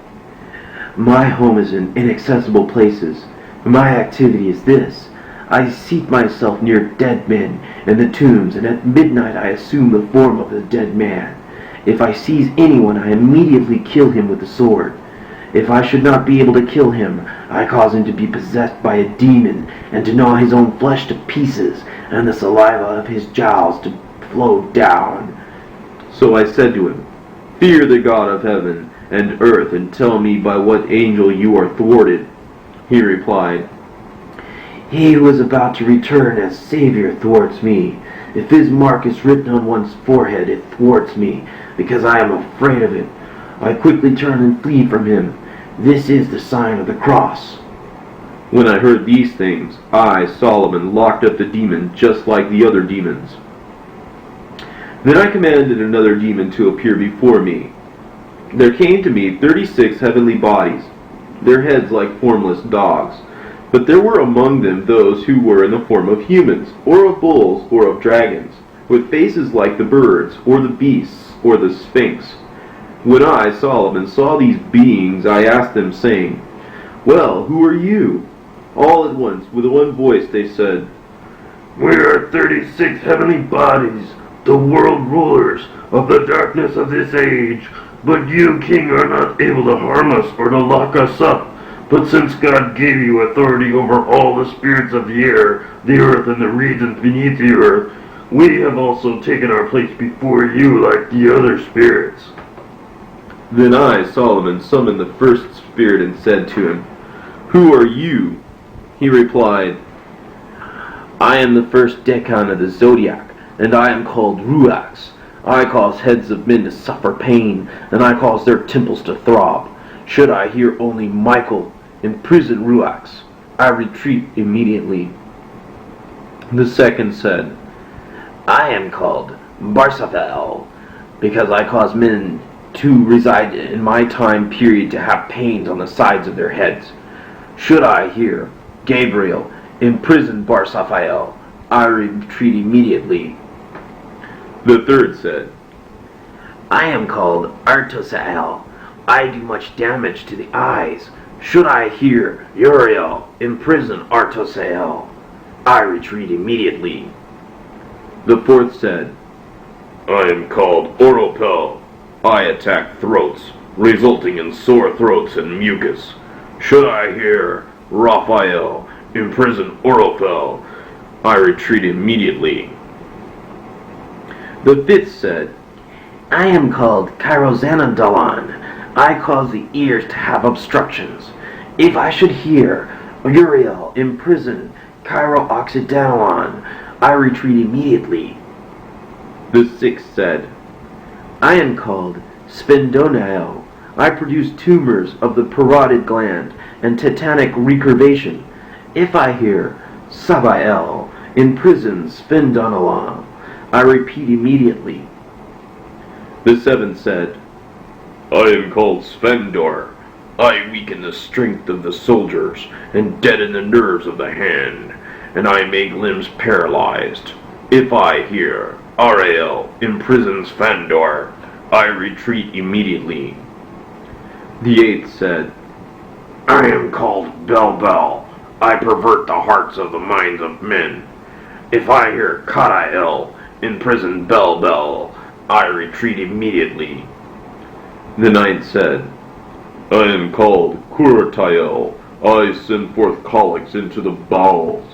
"My home is in inaccessible places. My activity is this. I seat myself near dead men in the tombs, and at midnight I assume the form of the dead man. If I seize anyone, I immediately kill him with the sword. If I should not be able to kill him, I cause him to be possessed by a demon, and to gnaw his own flesh to pieces, and the saliva of his jowls to flow down." So I said to him, "Fear the God of heaven and earth, and tell me by what angel you are thwarted." He replied, "He who is about to return as Savior thwarts me. If his mark is written on one's forehead, it thwarts me, because I am afraid of it. I quickly turn and flee from him. This is the sign of the cross." When I heard these things, I, Solomon, locked up the demon just like the other demons. Then I commanded another demon to appear before me. There came to me 36 heavenly bodies, their heads like formless dogs. But there were among them those who were in the form of humans, or of bulls, or of dragons, with faces like the birds, or the beasts, or the sphinx. When I, Solomon, saw these beings, I asked them, saying, "Well, who are you?" All at once, with one voice, they said, We are 36 heavenly bodies, the world rulers of the darkness of this age. But you, King, are not able to harm us or to lock us up. But since God gave you authority over all the spirits of the air, the earth, and the regions beneath the earth, we have also taken our place before you like the other spirits. Then I, Solomon, summoned the first spirit and said to him, "Who are you?" He replied, "I am the first decan of the zodiac, and I am called Ruax. I cause heads of men to suffer pain, and I cause their temples to throb. Should I hear only Michael, imprison Ruax, I retreat immediately." The second said, "I am called Barsaphael, because I cause men to reside in my time period to have pains on the sides of their heads. Should I hear Gabriel, imprison Barsaphael, I retreat immediately." The third said, "I am called Artosael. I do much damage to the eyes. Should I hear Uriel, imprison Artosael, I retreat immediately." The fourth said, "I am called Oropel. I attack throats, resulting in sore throats and mucus. Should I hear Raphael, imprison Oropel, I retreat immediately." The fifth said, "I am called Chirozanandalan. I cause the ears to have obstructions. If I should hear Uriel, imprison Chiroxydalan, I retreat immediately." The sixth said, "I am called Spendoniel. I produce tumors of the parotid gland and tetanic recurvation. If I hear Sabael, imprison Spendonilam, I repeat immediately." The seventh said, "I am called Spendor. I weaken the strength of the soldiers and deaden the nerves of the hand, and I make limbs paralyzed. If I hear Ariel, imprison Spendor, I retreat immediately." The eighth said, "I am called Belbel. I pervert the hearts of the minds of men. If I hear Kadael, imprison Belbel, I retreat immediately." The ninth said, "I am called Kuratael. I send forth colics into the bowels.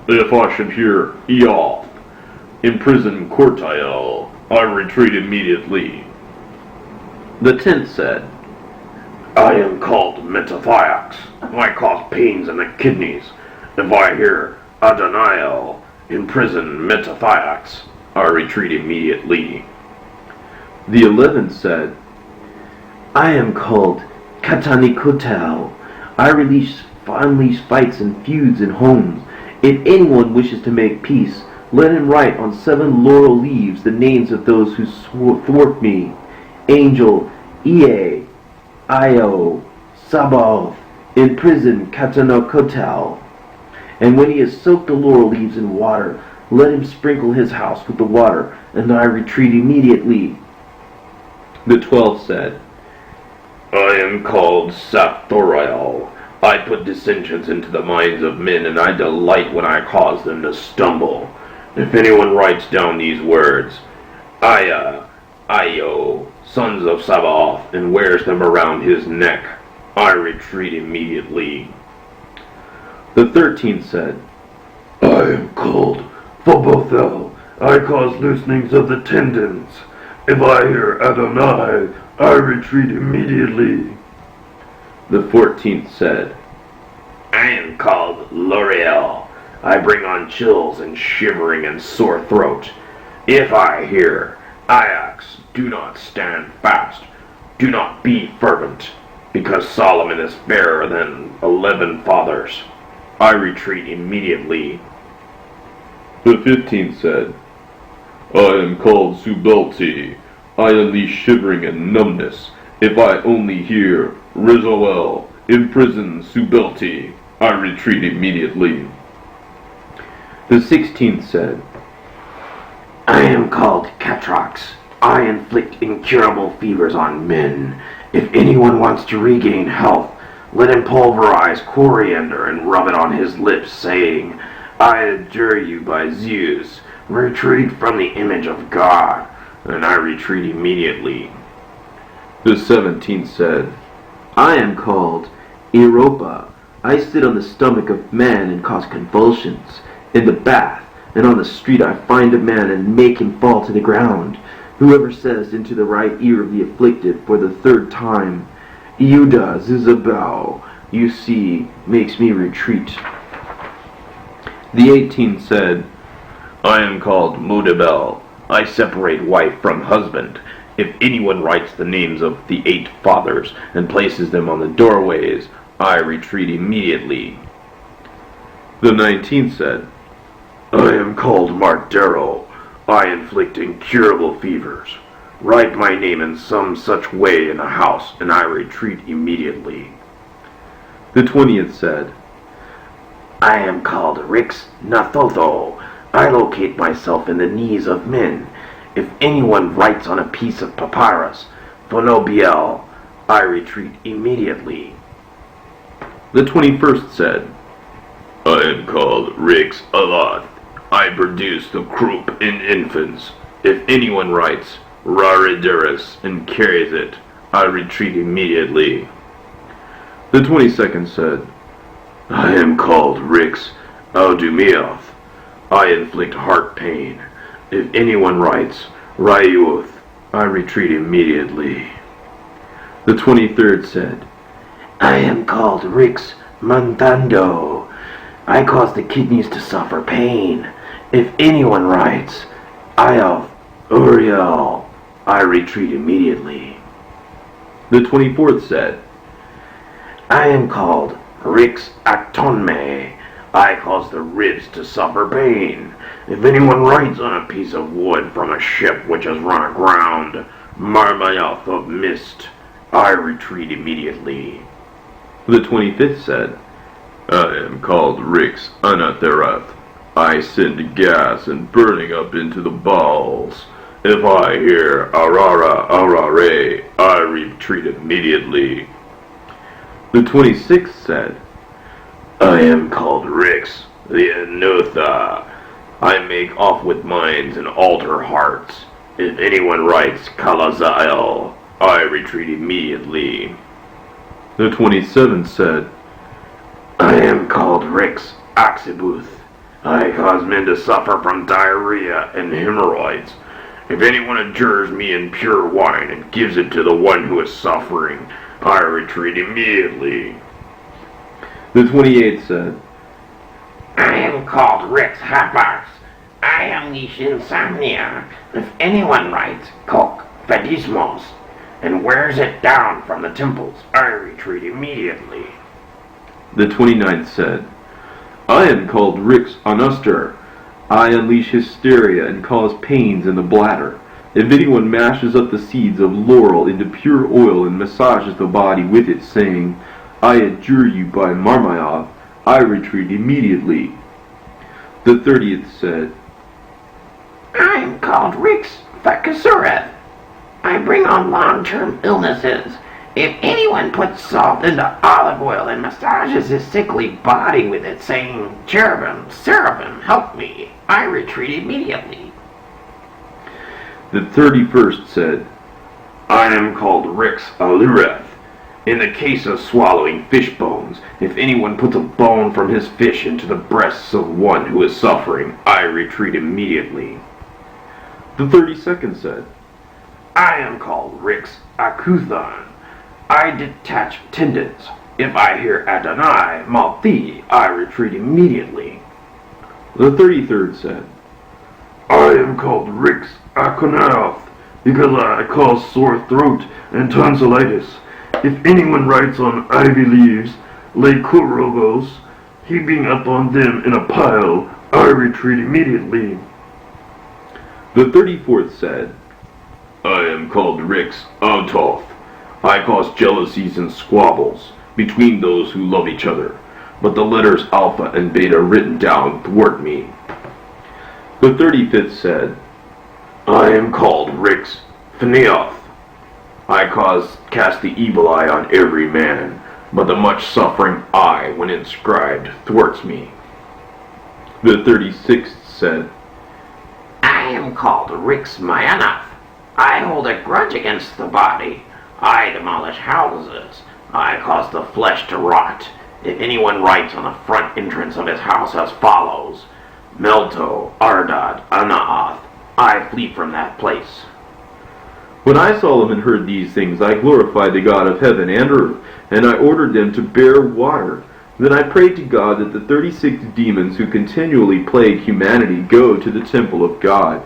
If I should hear Eoth, imprison Kortael, I retreat immediately." The tenth said, "I am called Metathiax. I cause pains in the kidneys. If I hear Adoniel, imprison Metathiax, I retreat immediately." The 11th said, I am called Katanikotel. I unleash fights and feuds in homes. If anyone wishes to make peace, let him write on 7 laurel leaves the names of those who thwart me. Angel, Ea, Io, Sabaoth, in prison Katanokotel. And when he has soaked the laurel leaves in water, let him sprinkle his house with the water, and I retreat immediately. The 12 said, I am called Sathoriel. I put dissensions into the minds of men, and I delight when I cause them to stumble. If anyone writes down these words, Aya, Io, sons of Sabaoth, and wears them around his neck, I retreat immediately. The 13 said, I am called Phobothel. I cause loosenings of the tendons. If I hear Adonai, I retreat immediately. The 14th said, I am called L'Oreal. I bring on chills and shivering and sore throat. If I hear Ajax, do not stand fast. Do not be fervent, because Solomon is fairer than 11 fathers. I retreat immediately. The 15th said, I am called Subelti. I unleash shivering and numbness. If I only hear Rizoel, imprison Subelti, I retreat immediately. The 16th said, I am called Catrox. I inflict incurable fevers on men. If anyone wants to regain health, let him pulverize coriander and rub it on his lips, saying, I adjure you by Zeus, retreat from the image of God, and I retreat immediately. The 17th said, I am called Europa. I sit on the stomach of man and cause convulsions. In the bath and on the street I find a man and make him fall to the ground. Whoever says into the right ear of the afflicted for the 3rd time, Euda Zizabao, you see, makes me retreat. The 18th said, I am called Mudabel. I separate wife from husband. If anyone writes the names of the 8 fathers and places them on the doorways, I retreat immediately. The 19th said, I am called Mardero. I inflict incurable fevers. Write my name in some such way in a house, and I retreat immediately. The 20th said, I am called Rix Nathotho. I locate myself in the knees of men. If anyone writes on a piece of papyrus, Phonobiel, I retreat immediately. The 21st said, I am called Rix Aloth. I produce the croup in infants. If anyone writes Rarideris and carries it, I retreat immediately. The 22nd said, I am called Rix Audumioth. I inflict heart pain. If anyone writes Rayuth, I retreat immediately. The 23rd said, I am called Rix Montando. I cause the kidneys to suffer pain. If anyone writes Ioth Uriel, I retreat immediately. The 24th said, I am called Rix Actonme. I cause the ribs to suffer pain. If anyone writes on a piece of wood from a ship which has run aground, Marmayoth of mist, I retreat immediately. The 25th said, I am called Rix Anatherath. I send gas and burning up into the bowels. If I hear Arara Arare, I retreat immediately. The 26th said, I am called Rix, the Anutha. I make off with minds and alter hearts. If anyone writes Kalazael, I retreat immediately. The 27th said, I am called Rix Axibuth. I cause men to suffer from diarrhea and hemorrhoids. If anyone adjures me in pure wine and gives it to the one who is suffering, I retreat immediately. The 28th said, I am called Rix Hapax. I unleash insomnia. If anyone writes Kok Fadismos, and wears it down from the temples, I retreat immediately. The 29th said, I am called Rix Anuster. I unleash hysteria and cause pains in the bladder. If anyone mashes up the seeds of laurel into pure oil and massages the body with it, saying, I adjure you by Marmaioth, I retreat immediately. The 30th said, I am called Rix Thakasureth. I bring on long-term illnesses. If anyone puts salt into olive oil and massages his sickly body with it, saying, Cherubim, Seraphim, help me, I retreat immediately. The 31st said, I am called Rix Alireth. In the case of swallowing fish bones, if anyone puts a bone from his fish into the breasts of one who is suffering, I retreat immediately. The 32nd said, I am called Rix Akuthon. I detach tendons. If I hear Adonai, Malthi, I retreat immediately. The 33rd said, I am called Rix Akonaoth, because I cause sore throat and tonsillitis. If anyone writes on ivy leaves, Leikurogos, heaping up on them in a pile, I retreat immediately. The 34th said, I am called Rix Autoth. I cause jealousies and squabbles between those who love each other, but the letters Alpha and Beta written down thwart me. The 35th said, I am called Rix Phaneoth. I cast the evil eye on every man, but the much suffering eye, when inscribed, thwarts me. The 36th said, I am called Rix Myanath. I hold a grudge against the body. I demolish houses. I cause the flesh to rot. If anyone writes on the front entrance of his house as follows, Melto, Ardad, Anaath, I flee from that place. When I, Solomon, heard these things, I glorified the God of heaven and earth, and I ordered them to bear water. Then I prayed to God that the 36 demons who continually plague humanity go to the temple of God.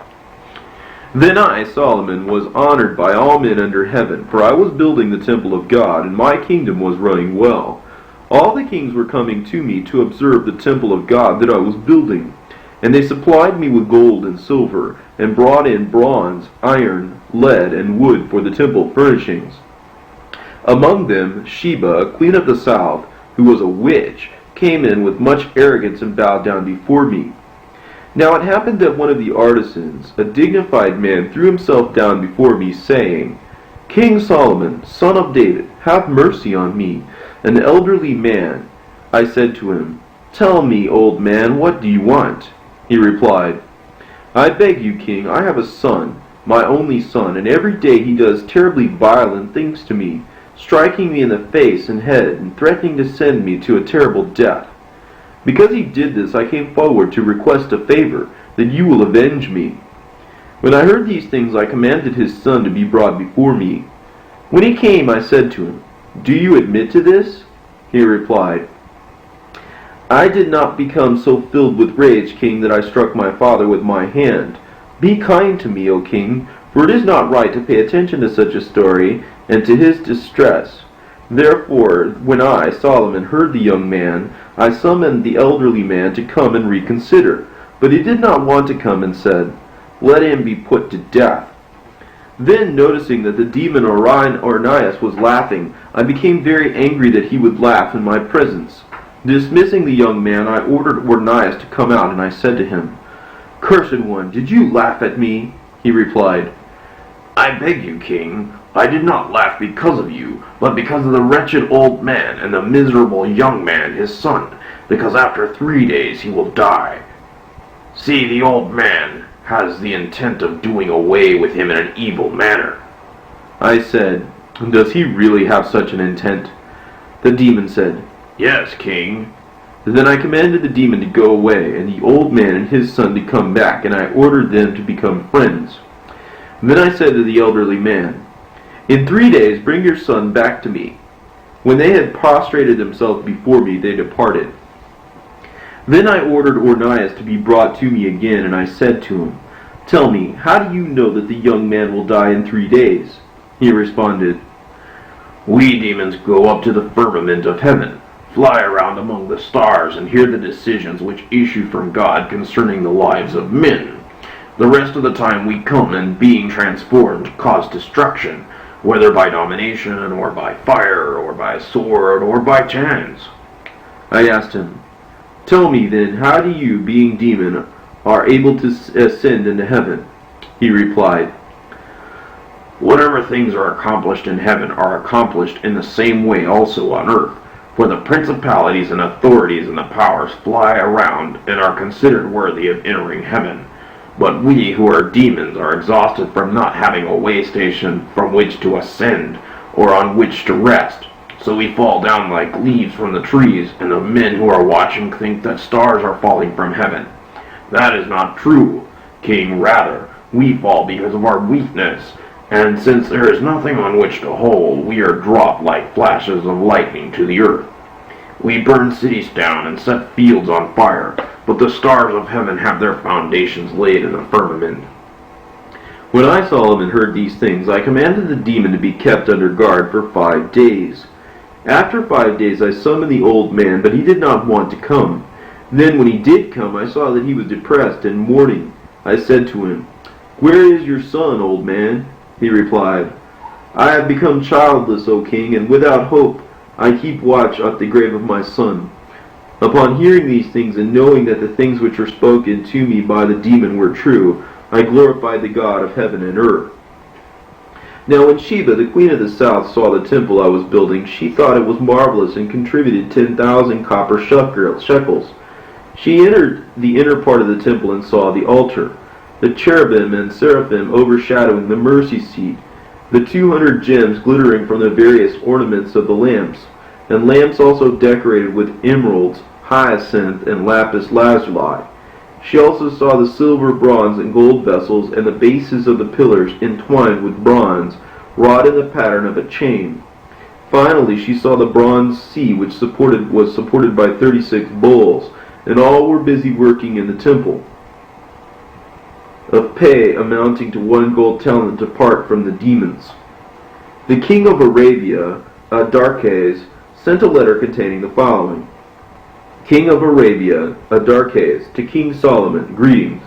Then I, Solomon, was honored by all men under heaven, for I was building the temple of God, and my kingdom was running well. All the kings were coming to me to observe the temple of God that I was building, and they supplied me with gold and silver, and brought in bronze, iron, lead, and wood for the temple furnishings. Among them, Sheba, queen of the south, who was a witch, came in with much arrogance and bowed down before me. Now it happened that one of the artisans, a dignified man, threw himself down before me, saying, King Solomon, son of David, have mercy on me, an elderly man. I said to him, Tell me, old man, what do you want? He replied, I beg you, king, I have a son, my only son, and every day he does terribly violent things to me, striking me in the face and head, and threatening to send me to a terrible death. Because he did this, I came forward to request a favor, that you will avenge me. When I heard these things, I commanded his son to be brought before me. When he came, I said to him, Do you admit to this? He replied, I did not become so filled with rage, king, that I struck my father with my hand. Be kind to me, O king, for it is not right to pay attention to such a story, and to his distress. Therefore, when I, Solomon, heard the young man, I summoned the elderly man to come and reconsider. But he did not want to come, and said, Let him be put to death. Then, noticing that the demon Ornias was laughing, I became very angry that he would laugh in my presence. Dismissing the young man, I ordered Ornias to come out, and I said to him, Cursed one, did you laugh at me? He replied, I beg you, king, I did not laugh because of you, but because of the wretched old man and the miserable young man, his son, because after 3 days he will die. See, the old man has the intent of doing away with him in an evil manner. I said, Does he really have such an intent? The demon said, Yes, king. Then I commanded the demon to go away, and the old man and his son to come back, and I ordered them to become friends. Then I said to the elderly man, In 3 days bring your son back to me. When they had prostrated themselves before me, they departed. Then I ordered Ornias to be brought to me again, and I said to him, Tell me, how do you know that the young man will die in 3 days? He responded, We demons go up to the firmament of heaven, fly around among the stars, and hear the decisions which issue from God concerning the lives of men. The rest of the time we come and, being transformed, cause destruction, whether by domination, or by fire, or by sword, or by chance. I asked him, Tell me then, how do you, being demon, are able to ascend into heaven? He replied, Whatever things are accomplished in heaven are accomplished in the same way also on earth. For the principalities and authorities and the powers fly around and are considered worthy of entering heaven. But we who are demons are exhausted from not having a way station from which to ascend or on which to rest. So we fall down like leaves from the trees, and the men who are watching think that stars are falling from heaven. That is not true, King. Rather, we fall because of our weakness. And since there is nothing on which to hold, we are dropped like flashes of lightning to the earth. We burn cities down and set fields on fire, but the stars of heaven have their foundations laid in the firmament. When I, Solomon, heard these things, I commanded the demon to be kept under guard for 5 days. After 5 days I summoned the old man, but he did not want to come. Then when he did come, I saw that he was depressed and mourning. I said to him, Where is your son, old man? He replied, I have become childless, O king, and without hope. I keep watch at the grave of my son. Upon hearing these things, and knowing that the things which were spoken to me by the demon were true, I glorified the God of heaven and earth. Now when Sheba, the queen of the south, saw the temple I was building, she thought it was marvelous, and contributed 10,000 copper shekels. She entered the inner part of the temple and saw the altar, the cherubim and seraphim overshadowing the mercy seat, the 200 gems glittering from the various ornaments of the lamps, and lamps also decorated with emeralds, hyacinth, and lapis lazuli. She also saw the silver, bronze, and gold vessels, and the bases of the pillars entwined with bronze, wrought in the pattern of a chain. Finally, she saw the bronze sea, which was supported by 36 bulls, and all were busy working in the temple, of pay amounting to 1 gold talent apart from the demons. The king of Arabia, Adarches, sent a letter containing the following. King of Arabia, Adarches, to King Solomon, greetings.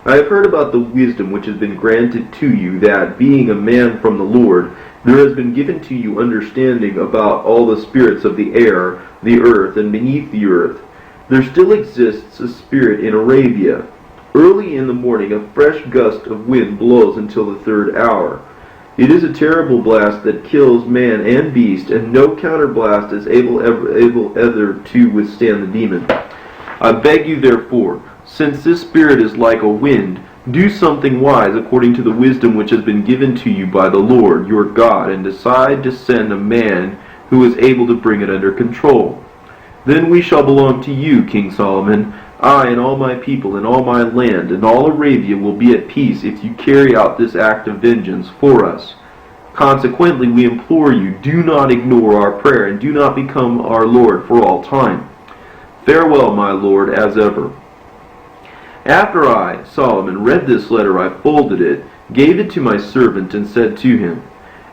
I have heard about the wisdom which has been granted to you, that, being a man from the Lord, there has been given to you understanding about all the spirits of the air, the earth, and beneath the earth. There still exists a spirit in Arabia. Early in the morning a fresh gust of wind blows until the 3rd hour. It is a terrible blast that kills man and beast, and no counterblast is able ever to withstand the demon. I beg you therefore, since this spirit is like a wind, do something wise according to the wisdom which has been given to you by the Lord your God, and decide to send a man who is able to bring it under control. Then we shall belong to you, King Solomon. I and all my people and all my land and all Arabia will be at peace if you carry out this act of vengeance for us. Consequently, we implore you, do not ignore our prayer, and do not become our Lord for all time. Farewell, my Lord, as ever. After I, Solomon, read this letter, I folded it, gave it to my servant, and said to him,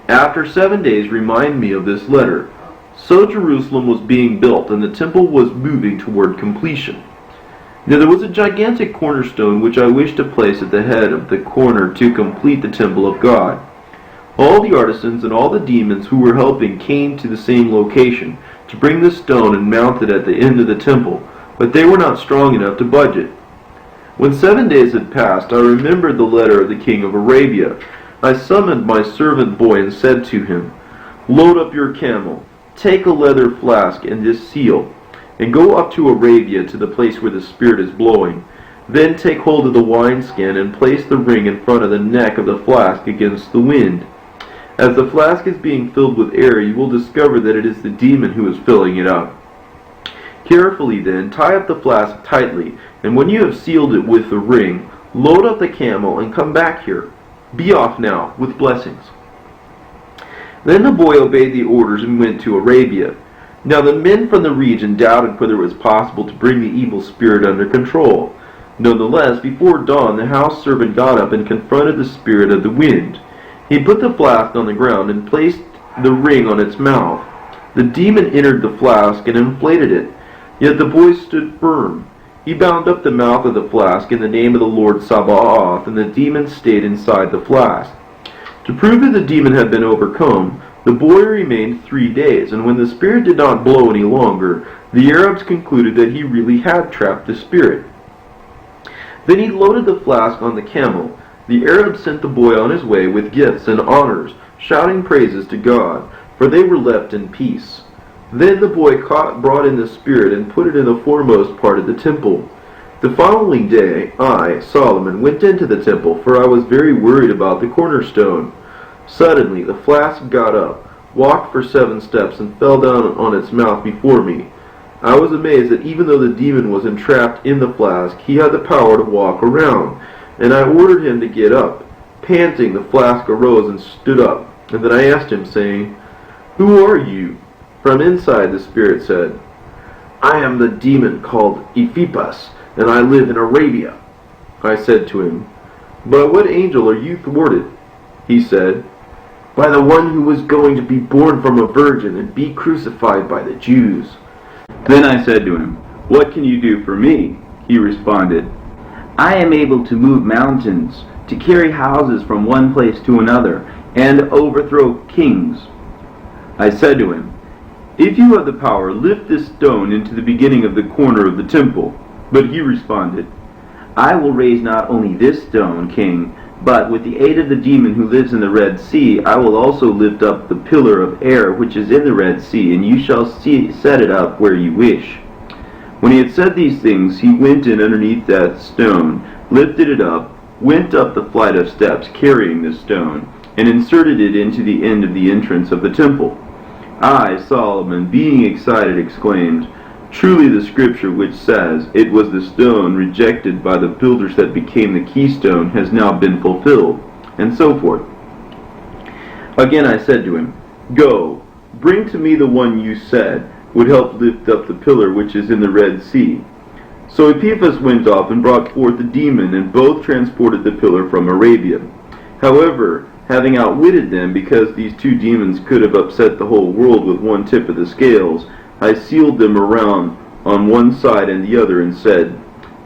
After 7 days remind me of this letter. So Jerusalem was being built, and the temple was moving toward completion. Now there was a gigantic cornerstone which I wished to place at the head of the corner to complete the temple of God. All the artisans and all the demons who were helping came to the same location to bring the stone and mount it at the end of the temple, but they were not strong enough to budge it. When 7 days had passed, I remembered the letter of the king of Arabia. I summoned my servant boy and said to him, Load up your camel, take a leather flask and this seal, and go up to Arabia to the place where the Spirit is blowing. Then take hold of the wineskin and place the ring in front of the neck of the flask against the wind. As the flask is being filled with air, you will discover that it is the demon who is filling it up. Carefully then, tie up the flask tightly, and when you have sealed it with the ring, load up the camel and come back here. Be off now, with blessings. Then the boy obeyed the orders and went to Arabia. Now the men from the region doubted whether it was possible to bring the evil spirit under control. Nonetheless, before dawn, the house servant got up and confronted the spirit of the wind. He put the flask on the ground and placed the ring on its mouth. The demon entered the flask and inflated it, yet the boy stood firm. He bound up the mouth of the flask in the name of the Lord Sabaoth, and the demon stayed inside the flask. To prove that the demon had been overcome, the boy remained 3 days, and when the spirit did not blow any longer, the Arabs concluded that he really had trapped the spirit. Then he loaded the flask on the camel. The Arabs sent the boy on his way with gifts and honors, shouting praises to God, for they were left in peace. Then the boy brought in the spirit and put it in the foremost part of the temple. The following day, I, Solomon, went into the temple, for I was very worried about the cornerstone. Suddenly the flask got up, walked for 7 steps, and fell down on its mouth before me. I was amazed that even though the demon was entrapped in the flask, he had the power to walk around, and I ordered him to get up. Panting, the flask arose and stood up, and then I asked him, saying, "Who are you?" From inside the spirit said, "I am the demon called Ephipas, and I live in Arabia." I said to him, "By what angel are you thwarted?" He said, "By the one who was going to be born from a virgin and be crucified by the Jews." Then I said to him, "What can you do for me?" He responded, I am able to move mountains, to carry houses from one place to another, and overthrow kings. I said to him, "If you have the power, lift this stone into the beginning of the corner of the temple." But he responded, I will raise not only this stone, king, but with the aid of the demon who lives in the Red Sea, I will also lift up the pillar of air which is in the Red Sea, and you shall set it up where you wish. When he had said these things, he went in underneath that stone, lifted it up, went up the flight of steps carrying the stone, and inserted it into the end of the entrance of the temple. I, Solomon, being excited, exclaimed, "Truly the scripture which says, 'It was the stone rejected by the builders that became the keystone,' has now been fulfilled," and so forth. Again I said to him, "Go, bring to me the one you said would help lift up the pillar which is in the Red Sea." So Epaphras went off and brought forth the demon, and both transported the pillar from Arabia. However, having outwitted them, because these 2 demons could have upset the whole world with one tip of the scales, I sealed them around on one side and the other, and said,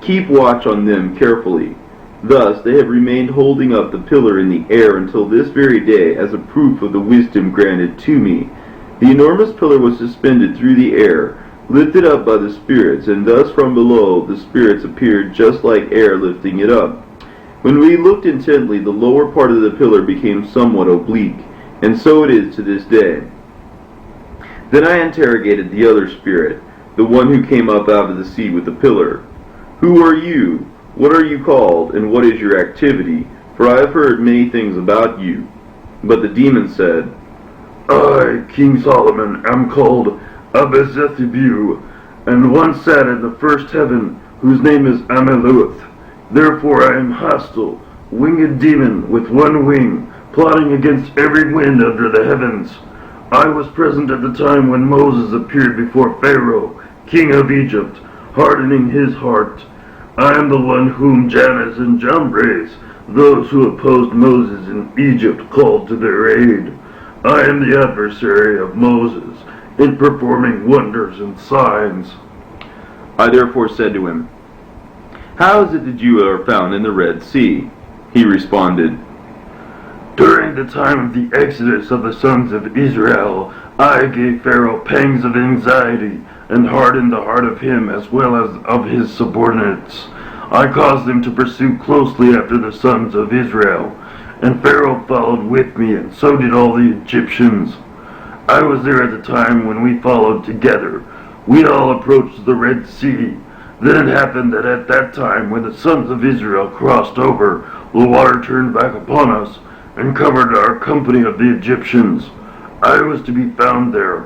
"Keep watch on them carefully." Thus they have remained holding up the pillar in the air until this very day, as a proof of the wisdom granted to me. The enormous pillar was suspended through the air, lifted up by the spirits, and thus from below the spirits appeared just like air lifting it up. When we looked intently, the lower part of the pillar became somewhat oblique, and so it is to this day. Then I interrogated the other spirit, the one who came up out of the sea with the pillar. "Who are you? What are you called, and what is your activity? For I have heard many things about you." But the demon said, I, King Solomon, am called Abezethibu, and one sat in the first heaven, whose name is Ameluth. Therefore I am hostile, winged demon with one wing, plotting against every wind under the heavens. I was present at the time when Moses appeared before Pharaoh, king of Egypt, hardening his heart. I am the one whom Jannes and Jambres, those who opposed Moses in Egypt, called to their aid. I am the adversary of Moses in performing wonders and signs. I therefore said to him, "How is it that you are found in the Red Sea?" He responded, During the time of the exodus of the sons of Israel, I gave Pharaoh pangs of anxiety and hardened the heart of him as well as of his subordinates. I caused them to pursue closely after the sons of Israel, and Pharaoh followed with me, and so did all the Egyptians. I was there at the time when we followed together. We all approached the Red Sea. Then it happened that at that time, when the sons of Israel crossed over, the water turned back upon us and covered our company of the Egyptians. I was to be found there.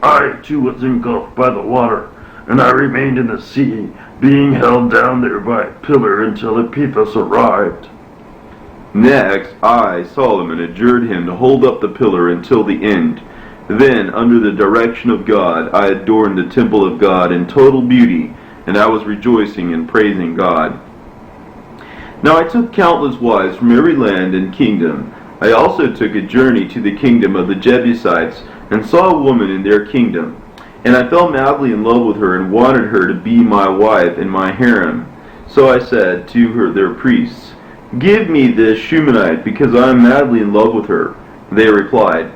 I, too, was engulfed by the water, and I remained in the sea, being held down there by a pillar until Epaphras arrived. Next, I, Solomon, adjured him to hold up the pillar until the end. Then, under the direction of God, I adorned the temple of God in total beauty, and I was rejoicing and praising God. Now I took countless wives from every land and kingdom. I also took a journey to the kingdom of the Jebusites, and saw a woman in their kingdom. And I fell madly in love with her, and wanted her to be my wife in my harem. So I said to her, their priests, "Give me this Shunammite, because I am madly in love with her." They replied,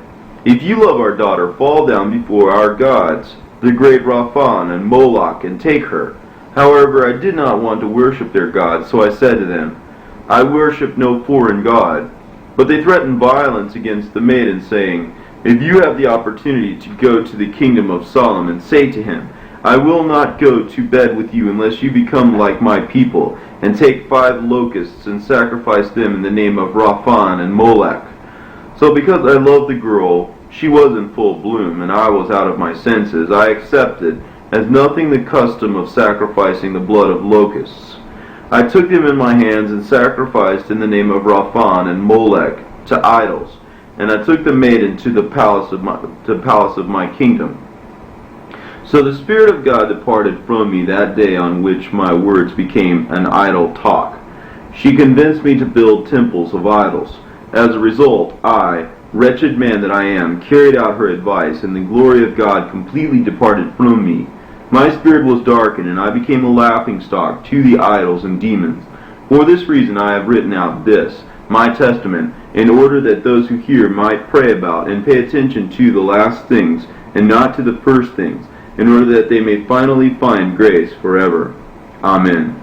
"If you love our daughter, fall down before our gods, the great Raphan and Moloch, and take her." However, I did not want to worship their gods, so I said to them, "I worship no foreign god." But they threatened violence against the maiden, saying, "If you have the opportunity to go to the kingdom of Solomon, say to him, I will not go to bed with you unless you become like my people, and take 5 locusts and sacrifice them in the name of Raphan and Molech." So because I loved the girl, she was in full bloom, and I was out of my senses, I accepted as nothing the custom of sacrificing the blood of locusts. I took them in my hands and sacrificed in the name of Raphan and Molech to idols, and I took the maiden to the palace of my kingdom. So the Spirit of God departed from me that day on which my words became an idle talk. She convinced me to build temples of idols. As a result, I, wretched man that I am, carried out her advice, and the glory of God completely departed from me. My spirit was darkened, and I became a laughingstock to the idols and demons. For this reason I have written out this, my testament, in order that those who hear might pray about and pay attention to the last things, and not to the first things, in order that they may finally find grace forever. Amen.